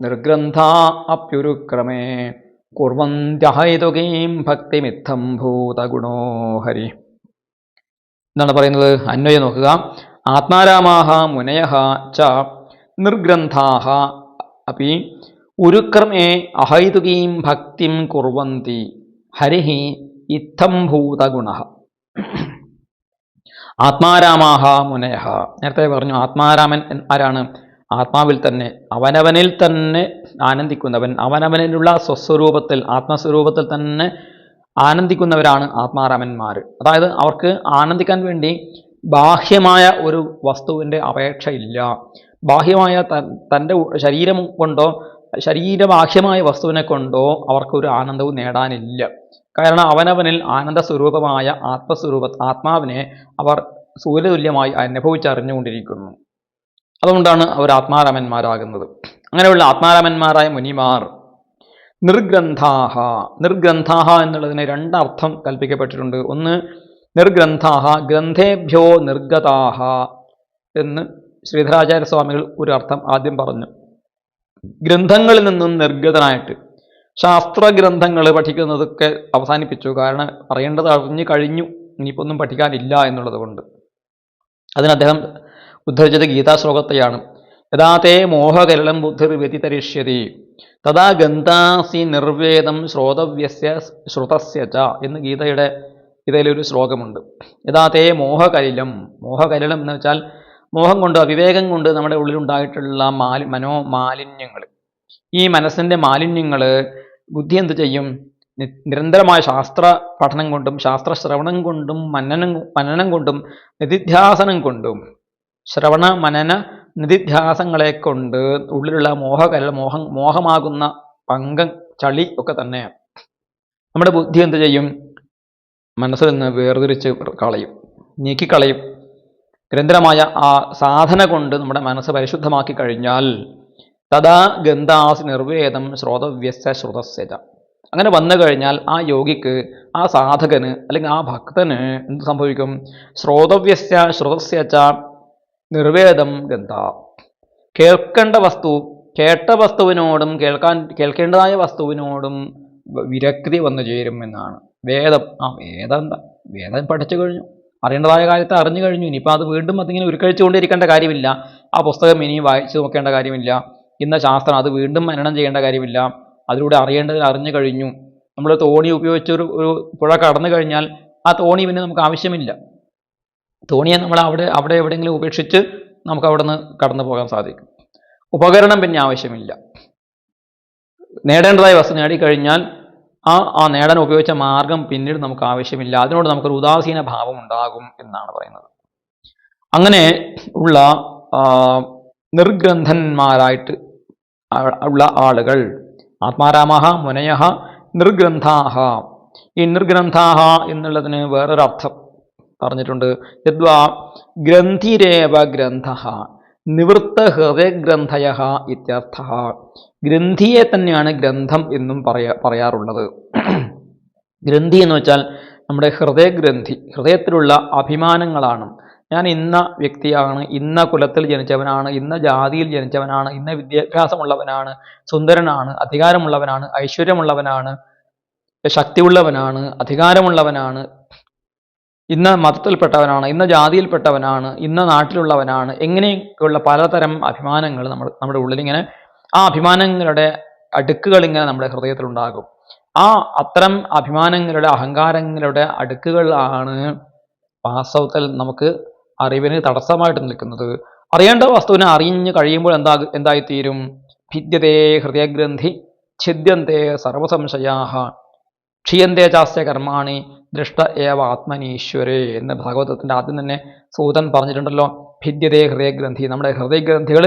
Speaker 1: നിർഗ്രന്ഥ അപ്യുരുക്രമേ കുർവന്ത്യഹൈതുകീം ഭക്തിമിത്തം ഭൂതഗുണോ ഹരി എന്നാണ് പറയുന്നത്. അന്വയം നോക്കുക. ആത്മാരാമാഹ മുനയഃ ച നിർഗ്രന്ഥാഃ അപി ഉരുക്രമേ അഹൈതുകീം ഭക്തിം കുർവന്തി ഹരിഹി ഇത്തം ഭൂതഗുണഃ. ആത്മാരാമാഹ മുനയഃ, നേരത്തെ പറഞ്ഞു ആത്മാരാമൻ ആരാണ്? ആത്മാവിൽ തന്നെ അവനവനിൽ തന്നെ ആനന്ദിക്കുന്നവൻ, അവനവനിലുള്ള സ്വസ്വരൂപത്തിൽ ആത്മസ്വരൂപത്തിൽ തന്നെ ആനന്ദിക്കുന്നവരാണ് ആത്മാരാമന്മാർ. അതായത് അവർക്ക് ആനന്ദിക്കാൻ വേണ്ടി ബാഹ്യമായ ഒരു വസ്തുവിൻ്റെ അപേക്ഷയില്ല. ബാഹ്യമായ തൻ്റെ ശരീരം കൊണ്ടോ ശരീരബാഹ്യമായ വസ്തുവിനെ കൊണ്ടോ അവർക്കൊരു ആനന്ദവും നേടാനില്ല. കാരണം അവനവനിൽ ആനന്ദ സ്വരൂപമായ ആത്മാവിനെ അവർ സൂര്യതുല്യമായി അനുഭവിച്ചറിഞ്ഞുകൊണ്ടിരിക്കുന്നു. അതുകൊണ്ടാണ് അവർ ആത്മാരാമന്മാരാകുന്നത്. അങ്ങനെയുള്ള ആത്മാരാമന്മാരായ മുനിമാർ നിർഗ്രന്ഥാഹ, നിർഗ്രന്ഥാഹ എന്നുള്ളതിന് രണ്ടർത്ഥം കൽപ്പിക്കപ്പെട്ടിട്ടുണ്ട്. ഒന്ന് നിർഗ്രന്ഥാഹ ഗ്രന്ഥേഭ്യോ നിർഗതാഹ എന്ന് ശ്രീധരാചാര്യ സ്വാമികൾ ഒരു അർത്ഥം ആദ്യം പറഞ്ഞു. ഗ്രന്ഥങ്ങളിൽ നിന്നും നിർഗതനായിട്ട്, ശാസ്ത്രഗ്രന്ഥങ്ങൾ പഠിക്കുന്നതൊക്കെ അവസാനിപ്പിച്ചു. കാരണം അറിയേണ്ടത് അറിഞ്ഞു കഴിഞ്ഞു, ഇനിയിപ്പോൾ ഒന്നും പഠിക്കാനില്ല എന്നുള്ളത് കൊണ്ട്. അതിന് അദ്ദേഹം ഉദ്ധരിച്ചത് ഗീതാശ്ലോകത്തെയാണ്. യഥാതേ മോഹകരളം ബുദ്ധിർ വ്യതിതരിഷ്യതി തഥാ ഗന്ധാസി നിർവേദം ശ്രോതവ്യസ്യ ശ്രുതസ്യ ച എന്ന് ഗീതയിലൊരു ശ്ലോകമുണ്ട്. യഥാതേ മോഹകലിലം, മോഹകലിലം എന്ന് വെച്ചാൽ മോഹം കൊണ്ട്, അവിവേകം കൊണ്ട് നമ്മുടെ ഉള്ളിലുണ്ടായിട്ടുള്ള മനോമാലിന്യങ്ങൾ, ഈ മനസ്സിൻ്റെ മാലിന്യങ്ങൾ ബുദ്ധി എന്ത് ചെയ്യും? നിരന്തരമായ ശാസ്ത്ര പഠനം കൊണ്ടും ശാസ്ത്ര ശ്രവണം കൊണ്ടും മനനം കൊണ്ടും നിധിധ്യാസനം കൊണ്ടും, ശ്രവണ മനന നിധിധ്യാസങ്ങളെ കൊണ്ട് ഉള്ളിലുള്ള മോഹമാകുന്ന പങ്കം ചളി ഒക്കെ തന്നെ നമ്മുടെ ബുദ്ധി എന്ത് ചെയ്യും? മനസ്സിൽ നിന്ന് വേർതിരിച്ച് കളയും, നീക്കിക്കളയും. നിരന്തരമായ ആ സാധന കൊണ്ട് നമ്മുടെ മനസ്സ് പരിശുദ്ധമാക്കി കഴിഞ്ഞാൽ തഥാ ഗന്ധാസി നിർവേദം ശ്രോതവ്യസ്യ ശ്രുതസ്യത, അങ്ങനെ വന്നു കഴിഞ്ഞാൽ ആ യോഗിക്ക്, ആ സാധകന് അല്ലെങ്കിൽ ആ ഭക്തന് എന്ത് സംഭവിക്കും? ശ്രോതവ്യസ്യ ശ്രുതസ്യച്ച നിർവേദം ഗന്ധ, കേൾക്കേണ്ട വസ്തു, കേട്ട വസ്തുവിനോടും കേൾക്കേണ്ടതായ വസ്തുവിനോടും വിരക്തി വന്നു ചേരും എന്നാണ്. വേദം, വേദം പഠിച്ചു കഴിഞ്ഞു, അറിയേണ്ടതായ കാര്യത്തെ അറിഞ്ഞു കഴിഞ്ഞു. ഇനിയിപ്പോൾ അത് വീണ്ടും അതിങ്ങനെ ഉരുക്കഴിച്ചുകൊണ്ടിരിക്കേണ്ട കാര്യമില്ല. ആ പുസ്തകം ഇനിയും വായിച്ചു നോക്കേണ്ട കാര്യമില്ല. ഇന്ന ശാസ്ത്രം അത് വീണ്ടും മനനം ചെയ്യേണ്ട കാര്യമില്ല. അതിലൂടെ അറിയേണ്ടത് അറിഞ്ഞു കഴിഞ്ഞു. നമ്മൾ തോണി ഉപയോഗിച്ചൊരു പുഴ കടന്നു കഴിഞ്ഞാൽ ആ തോണി പിന്നെ നമുക്ക് ആവശ്യമില്ല. തോണിയെ നമ്മൾ അവിടെ എവിടെയെങ്കിലും ഉപേക്ഷിച്ച് നമുക്ക് അവിടെ നിന്ന് കടന്നു പോകാൻ സാധിക്കും. ഉപകരണം പിന്നെ ആവശ്യമില്ല. നേടേണ്ടതായ വസ്തു നേടിക്കഴിഞ്ഞാൽ ആ നേടാൻ ഉപയോഗിച്ച മാർഗം പിന്നീട് നമുക്ക് ആവശ്യമില്ല. അതിനോട് നമുക്കൊരു ഉദാസീന ഭാവം ഉണ്ടാകും എന്നാണ് പറയുന്നത്. അങ്ങനെ ഉള്ള നിർഗ്രന്ഥന്മാരായിട്ട് ഉള്ള ആളുകൾ ആത്മാരാമ മുനയ നിർഗ്രന്ഥാഹ. ഈ നിർഗ്രന്ഥാഹ എന്നുള്ളതിന് വേറൊരർത്ഥം പറഞ്ഞിട്ടുണ്ട്. യദ്വാ ഗ്രന്ഥിരേവ ഗ്രന്ഥ നിവൃത്ത ഹൃദയഗ്രന്ഥയ ഇത്യർത്ഥ. ഗ്രന്ഥിയെ തന്നെയാണ് ഗ്രന്ഥം എന്നും പറയാറുള്ളത്. ഗ്രന്ഥി എന്ന് വെച്ചാൽ നമ്മുടെ ഹൃദയഗ്രന്ഥി, ഹൃദയത്തിലുള്ള അഭിമാനങ്ങളാണ്. ഞാൻ ഇന്ന വ്യക്തിയാണ്, ഇന്ന കുലത്തിൽ ജനിച്ചവനാണ്, ഇന്ന ജാതിയിൽ ജനിച്ചവനാണ്, ഇന്ന വിദ്യാഭ്യാസമുള്ളവനാണ്, സുന്ദരനാണ്, അധികാരമുള്ളവനാണ്, ഐശ്വര്യമുള്ളവനാണ്, ശക്തിയുള്ളവനാണ്, അധികാരമുള്ളവനാണ്, ഇന്ന മതത്തിൽപ്പെട്ടവനാണ്, ഇന്ന ജാതിയിൽപ്പെട്ടവനാണ്, ഇന്ന നാട്ടിലുള്ളവനാണ്, എങ്ങനെയൊക്കെയുള്ള പലതരം അഭിമാനങ്ങൾ നമ്മുടെ ഉള്ളിലിങ്ങനെ, ആ അഭിമാനങ്ങളുടെ അടുക്കുകൾ ഇങ്ങനെ നമ്മുടെ ഹൃദയത്തിലുണ്ടാകും. അത്തരം അഭിമാനങ്ങളുടെ, അഹങ്കാരങ്ങളുടെ അടുക്കുകളാണ് വാസ്തവത്തിൽ നമുക്ക് അറിവിന് തടസ്സമായിട്ട് നിൽക്കുന്നത്. അറിയേണ്ട വസ്തുവിനെ അറിഞ്ഞു കഴിയുമ്പോൾ എന്തായിത്തീരും? ഭിദ്യതേ ഹൃദയഗ്രന്ഥി ഛിദ്യന്തേ സർവസംശയാഹ ക്ഷീയന്തേ ചാസ്യ കർമാണി ദൃഷ്ട ഏവ ആത്മനീശ്വരേ എന്ന് ഭാഗവതത്തിൻ്റെ ആദ്യം തന്നെ സൂതൻ പറഞ്ഞിട്ടുണ്ടല്ലോ. ഭിദ്യതേ ഹൃദയഗ്രന്ഥി, നമ്മുടെ ഹൃദയഗ്രന്ഥികൾ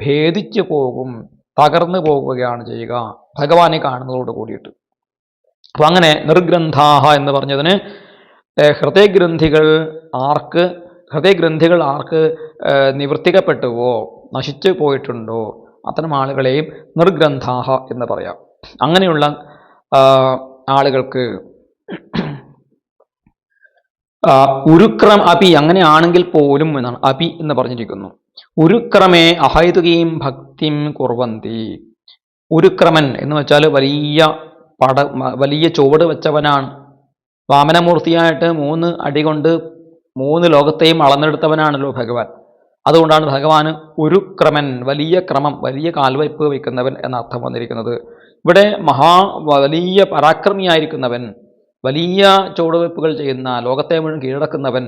Speaker 1: ഭേദിച്ചു പോകും, തകർന്നു പോകുകയാണ് ചെയ്യുക ഭഗവാനെ കാണുന്നതോട് കൂടിയിട്ട്. അപ്പം അങ്ങനെ നിർഗ്രന്ഥാഹ എന്ന് പറഞ്ഞതിന് ഹൃദയഗ്രന്ഥികൾ ആർക്ക് നിവർത്തിക്കപ്പെട്ടുവോ, നശിച്ചു പോയിട്ടുണ്ടോ, അത്തരം ആളുകളെയും നിർഗ്രന്ഥാഹ എന്ന് പറയാം. അങ്ങനെയുള്ള ആളുകൾക്ക് ഉരുക്രം അപി, അങ്ങനെയാണെങ്കിൽ പോലും എന്നാണ് അപി എന്ന് പറഞ്ഞിരിക്കുന്നു. ഉരുക്രമേ അഹൈതുകീം ഭക്തിം കുർവന്തി. ഉരുക്രമൻ എന്ന് വെച്ചാൽ വലിയ ചുവട് വെച്ചവനാണ്. വാമനമൂർത്തിയായിട്ട് 3 അടി കൊണ്ട് 3 ലോകത്തെയും അളന്നെടുത്തവനാണല്ലോ ഭഗവാൻ. അതുകൊണ്ടാണ് ഭഗവാന് ഉരുക്രമൻ, വലിയ ക്രമം, വലിയ കാൽവയ്പ് വയ്ക്കുന്നവൻ എന്ന അർത്ഥം വന്നിരിക്കുന്നത്. ഇവിടെ വലിയ പരാക്രമിയായിരിക്കുന്നവൻ, വലിയ ചുവടുവയ്പ്പുകൾ ചെയ്യുന്ന, ലോകത്തെ മുഴുവൻ കീഴടക്കുന്നവൻ,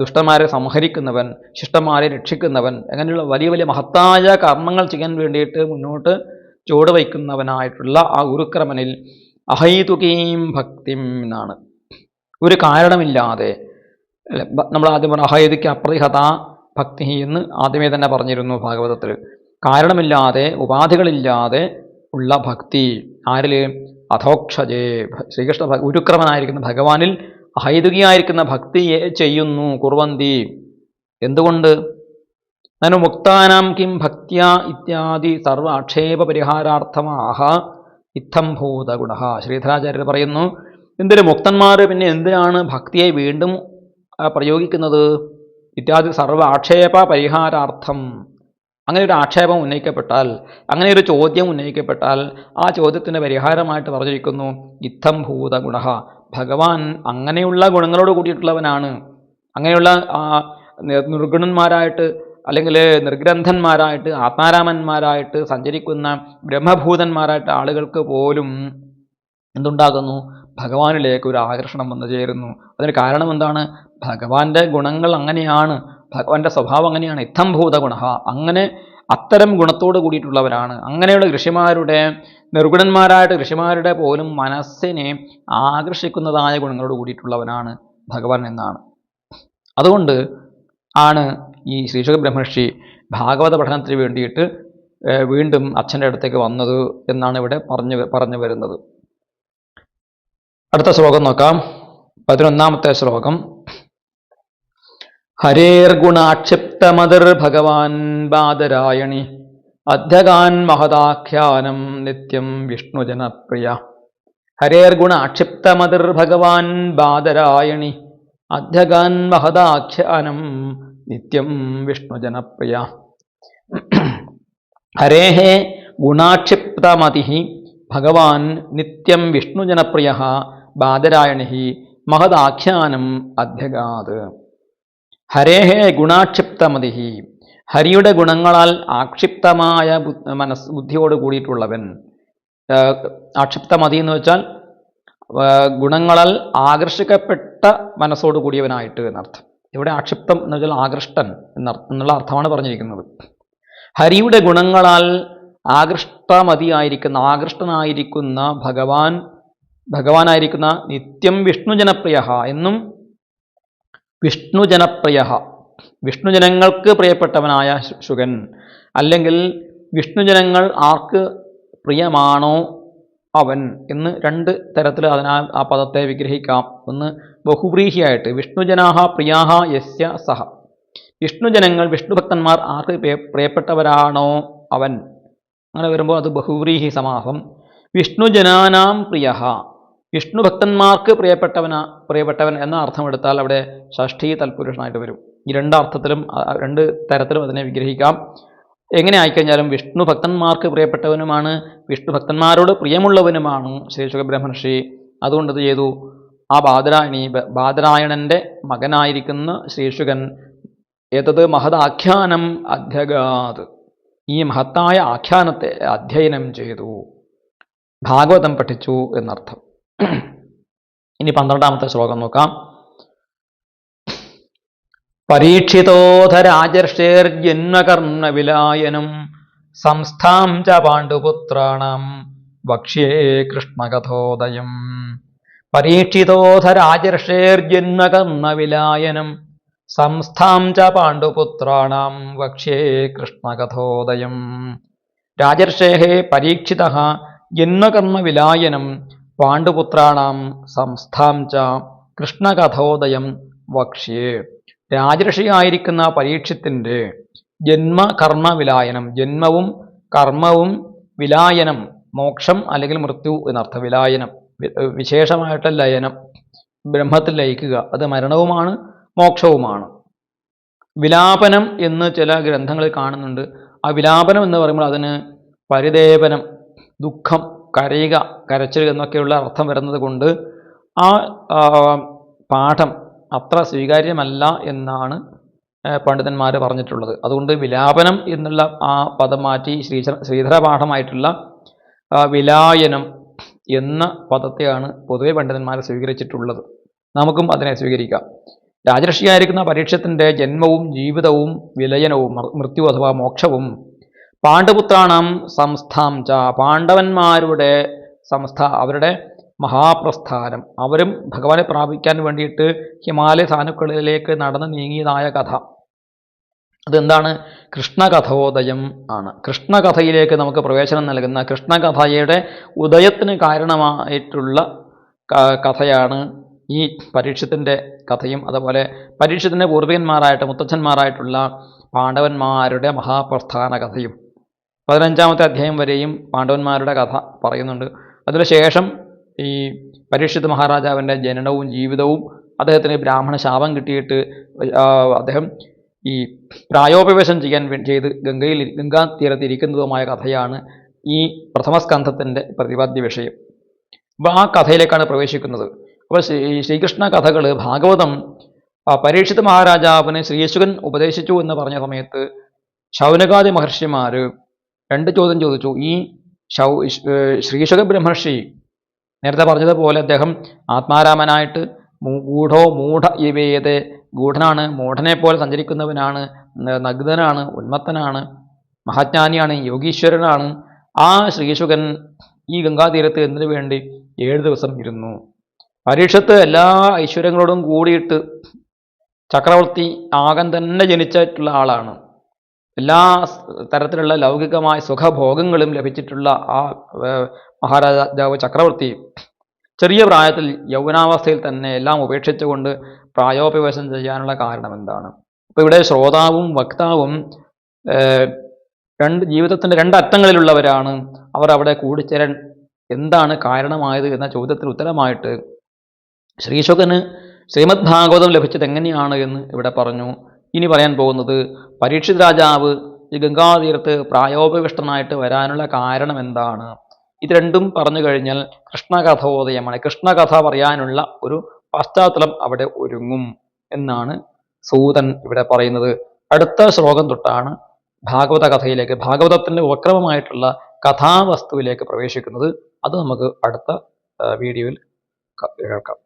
Speaker 1: ദുഷ്ടന്മാരെ സംഹരിക്കുന്നവൻ, ശിഷ്ടന്മാരെ രക്ഷിക്കുന്നവൻ, അങ്ങനെയുള്ള വലിയ വലിയ മഹത്തായ കർമ്മങ്ങൾ ചെയ്യാൻ വേണ്ടിയിട്ട് മുന്നോട്ട് ചുവടുവയ്ക്കുന്നവനായിട്ടുള്ള ആ ഉരുക്രമനിൽ അഹൈതുകീം ഭക്തിം എന്നാണ്. ഒരു കാരണമില്ലാതെ, നമ്മൾ ആദ്യം പറഞ്ഞ അഹൈതുക്ക് അപ്രതിഹത ഭക്തി എന്ന് ആദ്യമേ തന്നെ പറഞ്ഞിരുന്നു ഭാഗവതത്തിൽ. കാരണമില്ലാതെ, ഉപാധികളില്ലാതെ ഉള്ള ഭക്തി ആരിൽ? അധോക്ഷജേ, ശ്രീകൃഷ്ണ ഉരുക്രമനായിരിക്കുന്ന ഭഗവാനിൽ അഹൈതുകിയായിരിക്കുന്ന ഭക്തിയെ ചെയ്യുന്നു. കുർവന്തി, എന്തുകൊണ്ട്? നനു മുക്താനാം കിം ഭക്ത്യ ഇത്യാദി സർവ ആക്ഷേപ പരിഹാരാർത്ഥമാഹ ഇത്തം ഭൂതഗുണ. ശ്രീധരാചാര്യർ പറയുന്നു, എന്തിന് മുക്തന്മാർ പിന്നെ എന്തിനാണ് ഭക്തിയെ വീണ്ടും പ്രയോഗിക്കുന്നത്? ഇത്യാദി സർവ ആക്ഷേപ പരിഹാരാർത്ഥം. അങ്ങനെ ഒരു ആക്ഷേപം ഉന്നയിക്കപ്പെട്ടാൽ, അങ്ങനെ ഒരു ചോദ്യം ഉന്നയിക്കപ്പെട്ടാൽ, ആ ചോദ്യത്തിന് പരിഹാരമായിട്ട് പറഞ്ഞിരിക്കുന്നു ഇത്തം ഭൂതഗുണ. ഭഗവാൻ അങ്ങനെയുള്ള ഗുണങ്ങളോട് കൂടിയിട്ടുള്ളവനാണ്. അങ്ങനെയുള്ള നിർഗുണന്മാരായിട്ട് അല്ലെങ്കിൽ നിർഗ്രന്ഥന്മാരായിട്ട് ആത്മാരാമന്മാരായിട്ട് സഞ്ചരിക്കുന്ന ബ്രഹ്മഭൂതന്മാരായിട്ട് ആളുകൾക്ക് പോലും എന്തുണ്ടാകുന്നു? ഭഗവാനിലേക്ക് ഒരു ആകർഷണം വന്നു ചേരുന്നു. അതിന് കാരണം എന്താണ്? ഭഗവാന്റെ ഗുണങ്ങൾ അങ്ങനെയാണ്, ഭഗവാന്റെ സ്വഭാവം അങ്ങനെയാണ്. ഇത്തം ഭൂതഗുണ, അങ്ങനെ അത്തരം ഗുണത്തോട് കൂടിയിട്ടുള്ളവരാണ്. അങ്ങനെയുള്ള ഋഷിമാരുടെ, നിർഗുണന്മാരായിട്ട് ഋഷിമാരുടെ പോലും മനസ്സിനെ ആകർഷിക്കുന്നതായ ഗുണങ്ങളോട് കൂടിയിട്ടുള്ളവനാണ് ഭഗവാൻ എന്നാണ്. അതുകൊണ്ട് ആണ് ഈ ശ്രീശുക ബ്രഹ്മർഷി ഭാഗവത പഠനത്തിന് വേണ്ടിയിട്ട് വീണ്ടും അച്ഛൻ്റെ അടുത്തേക്ക് വന്നത് എന്നാണ് ഇവിടെ പറഞ്ഞു വരുന്നത്. അടുത്ത ശ്ലോകം നോക്കാം. 11ാമത്തെ ശ്ലോകം. ഹരേർഗുണാക്ഷിപ്തമതിർ ഭഗവാൻ ബാദരായണി അധ്യഗാൻ മഹദാഖ്യാനം നിത്യം വിഷ്ണുജനപ്രിയ. ഹരേർഗുണാക്ഷിപ്തമതിർ ഭഗവാൻ ബാദരായണി അധ്യഗാൻ മഹദാഖ്യാനം നിത്യം വിഷ്ണുജനപ്രിയ. ഹരേഃ ഗുണാക്ഷിപ്തമതിഃ ഭഗവാൻ നിത്യം വിഷ്ണുജനപ്രിയ ബാദരായണി മഹദാഖ്യാനം അധ്യഗാത്. ഹരേഃ ഗുണാക്ഷിപ്തമതിഃ, ഹരിയുടെ ഗുണങ്ങളാൽ ആക്ഷിപ്തമായ ബുദ്ധിയോട് കൂടിയിട്ടുള്ളവൻ. ആക്ഷിപ്തമതി എന്ന് വെച്ചാൽ ഗുണങ്ങളാൽ ആകർഷിക്കപ്പെട്ട മനസ്സോട് കൂടിയവനായിട്ട് എന്നർത്ഥം. ഇവിടെ ആക്ഷിപ്തം എന്ന് വെച്ചാൽ ആകൃഷ്ടൻ എന്നുള്ള അർത്ഥമാണ് പറഞ്ഞിരിക്കുന്നത്. ഹരിയുടെ ഗുണങ്ങളാൽ ആകൃഷ്ടനായിരിക്കുന്ന ഭഗവാനായിരിക്കുന്ന നിത്യം വിഷ്ണുജനപ്രിയ എന്നും വിഷ്ണുജനങ്ങൾക്ക് പ്രിയപ്പെട്ടവനായ ശുഗൻ, അല്ലെങ്കിൽ വിഷ്ണുജനങ്ങൾ ആർക്ക് പ്രിയമാണോ അവൻ എന്ന് രണ്ട് തരത്തിൽ ആ പദത്തെ വിഗ്രഹിക്കാം. ഒന്ന് ബഹുവ്രീഹിയായിട്ട് വിഷ്ണുജനാഹ പ്രിയാഹ യസ്യ സഹ, വിഷ്ണുജനങ്ങൾ വിഷ്ണുഭക്തന്മാർ ആർക്ക് പ്രിയപ്പെട്ടവരാണോ അവൻ, അങ്ങനെ വരുമ്പോൾ അത് ബഹുവ്രീഹി സമാസം. വിഷ്ണുജനാനാം പ്രിയ, വിഷ്ണുഭക്തന്മാർക്ക് പ്രിയപ്പെട്ടവൻ എന്ന അർത്ഥമെടുത്താൽ അവിടെ ഷഷ്ഠി തൽപുരുഷനായിട്ട് വരും. ഈ രണ്ടർത്ഥത്തിലും രണ്ട് തരത്തിലും അതിനെ വിഗ്രഹിക്കാം. എങ്ങനെ ആയിക്കഴിഞ്ഞാലും വിഷ്ണു ഭക്തന്മാർക്ക് പ്രിയപ്പെട്ടവനുമാണ്, വിഷ്ണു ഭക്തന്മാരോട് പ്രിയമുള്ളവനുമാണ് ശ്രീ ശുഖബ്രഹ്മർഷി. അതുകൊണ്ട് ഇത് ചെയ്തു, ആ ബാദരായണന്റെ മകനായിരിക്കുന്ന ശ്രീശുകൻ ഏതത് മഹദാഖ്യാനം അധ്യഗാത്, ഈ മഹത്തായ ആഖ്യാനത്തെ അധ്യയനം ചെയ്തു, ഭാഗവതം പഠിച്ചു എന്നർത്ഥം. ഇനി 12ാമത്തെ ശ്ലോകം നോക്കാം. പരീക്ഷിതോധരാജർഷേർജന്മകർണവിലായനം സംസ്ഥാം ച പാണ്ഡുപുത്രാണാം വക്ഷ്യേ കൃഷ്ണകഥോദയം. പരീക്ഷിതോധരാജർഷേർജന്മകർണവിലായനം സംസ്ഥാം ച പാണ്ഡുപുത്രാണാം വക്ഷ്യേ കൃഷ്ണകഥോദയം. രാജർഷേഃ പരീക്ഷിതഃ ജന്മകർണവിലായനം പാണ്ഡുപുത്രാണാം സംസ്ഥാം ച കൃഷ്ണകഥോദയം വക്ഷ്യേ. രാജർഷിയായിരിക്കുന്ന പരീക്ഷത്തിൻ്റെ ജന്മകർമ്മവിലായനം, ജന്മവും കർമ്മവും വിലായനം മോക്ഷം അല്ലെങ്കിൽ മൃത്യു എന്നർത്ഥം. വിലായനം വിശേഷമായിട്ട് ലയനം, ബ്രഹ്മത്തിൽ ലയിക്കുക, അത് മരണവുമാണ് മോക്ഷവുമാണ്. വിലാപനം എന്ന് ചില ഗ്രന്ഥങ്ങളിൽ കാണുന്നുണ്ട്. ആ വിലാപനം എന്ന് പറയുമ്പോൾ അതിന് പരിദേവനം, ദുഃഖം, കരയുക, കരച്ചിൽ എന്നൊക്കെയുള്ള അർത്ഥം വരുന്നത് കൊണ്ട് ആ പാഠം അത്ര സ്വീകാര്യമല്ല എന്നാണ് പണ്ഡിതന്മാർ പറഞ്ഞിട്ടുള്ളത്. അതുകൊണ്ട് വിലാപനം എന്നുള്ള ആ പദം മാറ്റി ശ്രീധര പാഠമായിട്ടുള്ള വിലായനം എന്ന പദത്തെയാണ് പൊതുവെ പണ്ഡിതന്മാർ സ്വീകരിച്ചിട്ടുള്ളത്. നമുക്കും അതിനെ സ്വീകരിക്കാം. രാജർഷിയായിരിക്കുന്ന പരീക്ഷത്തിൻ്റെ ജന്മവും ജീവിതവും വിലയനവും മൃത്യു അഥവാ മോക്ഷവും പാണ്ഡുപുത്രാണാം സംസ്ഥാം ച, പാണ്ഡവന്മാരുടെ അവരുടെ മഹാപ്രസ്ഥാനം, അവരും ഭഗവാനെ പ്രാപിക്കാൻ വേണ്ടിയിട്ട് ഹിമാലയ സാനുക്കളിലേക്ക് നടന്നു നീങ്ങിയതായ കഥ, അതെന്താണ്? കൃഷ്ണകഥോദയം ആണ്. കൃഷ്ണകഥയിലേക്ക് നമുക്ക് പ്രവേശനം നൽകുന്ന, കൃഷ്ണകഥയുടെ ഉദയത്തിന് കാരണമായിട്ടുള്ള കഥയാണ് ഈ പരീക്ഷത്തിൻ്റെ കഥയും. അതുപോലെ പരീക്ഷത്തിൻ്റെ പൂർവികന്മാരായിട്ട് മുത്തച്ഛന്മാരായിട്ടുള്ള പാണ്ഡവന്മാരുടെ മഹാപ്രസ്ഥാന കഥയും. 15ാമത്തെ അധ്യായം വരെയും പാണ്ഡവന്മാരുടെ കഥ പറയുന്നുണ്ട്. അതിനുശേഷം ഈ പരീക്ഷിത് മഹാരാജാവിൻ്റെ ജനനവും ജീവിതവും, അദ്ദേഹത്തിന് ബ്രാഹ്മണ ശാപം കിട്ടിയിട്ട് അദ്ദേഹം ഈ പ്രായോപവേശം ചെയ്ത് ഗംഗാ തീരത്തിരിക്കുന്നതുമായ കഥയാണ് ഈ പ്രഥമസ്കന്ധത്തിൻ്റെ പ്രതിപാദ്യ വിഷയം. അപ്പോൾ ആ കഥയിലേക്കാണ് പ്രവേശിക്കുന്നത്. അപ്പോൾ ശ്രീകൃഷ്ണ കഥകൾ, ഭാഗവതം പരീക്ഷിത് മഹാരാജാവിന് ശ്രീശുകൻ ഉപദേശിച്ചു എന്ന് പറഞ്ഞ സമയത്ത് ശൗനകാദി മഹർഷിമാർ 2 ചോദ്യം ചോദിച്ചു. ഈ ശ്രീശുക ബ്രഹ്മർഷി നേരത്തെ പറഞ്ഞതുപോലെ അദ്ദേഹം ആത്മാരാമനായിട്ട് മൂഢ ഇവേദ, ഗൂഢനാണ്, മൂഢനെ പോലെ സഞ്ചരിക്കുന്നവനാണ്, നഗ്നനാണ്, ഉന്മത്തനാണ്, മഹാജ്ഞാനിയാണ്, യോഗീശ്വരനാണ്. ആ ശ്രീശുകൻ ഈ ഗംഗാതീരത്ത് എന്തിനു വേണ്ടി 7 ദിവസം ഇരുന്നു. പരീക്ഷത്ത് എല്ലാ ഐശ്വര്യങ്ങളോടും കൂടിയിട്ട് ചക്രവർത്തി ആകൻ തന്നെ ജനിച്ചിട്ടുള്ള ആളാണ്. എല്ലാ തരത്തിലുള്ള ലൗകികമായ സുഖഭോഗങ്ങളും ലഭിച്ചിട്ടുള്ള ആ മഹാരാജാവ് ചക്രവർത്തി ചെറിയ പ്രായത്തിൽ യൗവനാവസ്ഥയിൽ തന്നെ എല്ലാം ഉപേക്ഷിച്ചുകൊണ്ട് പ്രായോപവേശം ചെയ്യാനുള്ള കാരണം എന്താണ്? അപ്പോൾ ഇവിടെ ശ്രോതാവും വക്താവും ജീവിതത്തിൻ്റെ 2 അറ്റങ്ങളിലുള്ളവരാണ്. അവർ അവിടെ കൂടിച്ചേരാൻ എന്താണ് കാരണമായത് എന്ന ചോദ്യത്തിന് ഉത്തരമായിട്ട് ശ്രീശുകന് ശ്രീമദ് ഭാഗവതം ലഭിച്ചത് എങ്ങനെയാണ് എന്ന് ഇവിടെ പറഞ്ഞു. ഇനി പറയാൻ പോകുന്നത് പരീക്ഷിത് രാജാവ് ഈ ഗംഗാതീരത്ത് പ്രായോപവിഷ്ടനായിട്ട് വരാനുള്ള കാരണം എന്താണ്. ഇത് രണ്ടും പറഞ്ഞു കഴിഞ്ഞാൽ കൃഷ്ണകഥോദയമാണ്. കൃഷ്ണകഥ പറയാനുള്ള ഒരു പശ്ചാത്തലം അവിടെ ഒരുങ്ങും എന്നാണ് സൂതൻ ഇവിടെ പറയുന്നത്. അടുത്ത ശ്ലോകം തൊട്ടാണ് ഭാഗവത കഥയിലേക്ക്, ഭാഗവതത്തിൻ്റെ ഉപക്രമമായിട്ടുള്ള കഥാവസ്തുവിലേക്ക് പ്രവേശിക്കുന്നത്. അത് നമുക്ക് അടുത്ത വീഡിയോയിൽ കേൾക്കാം.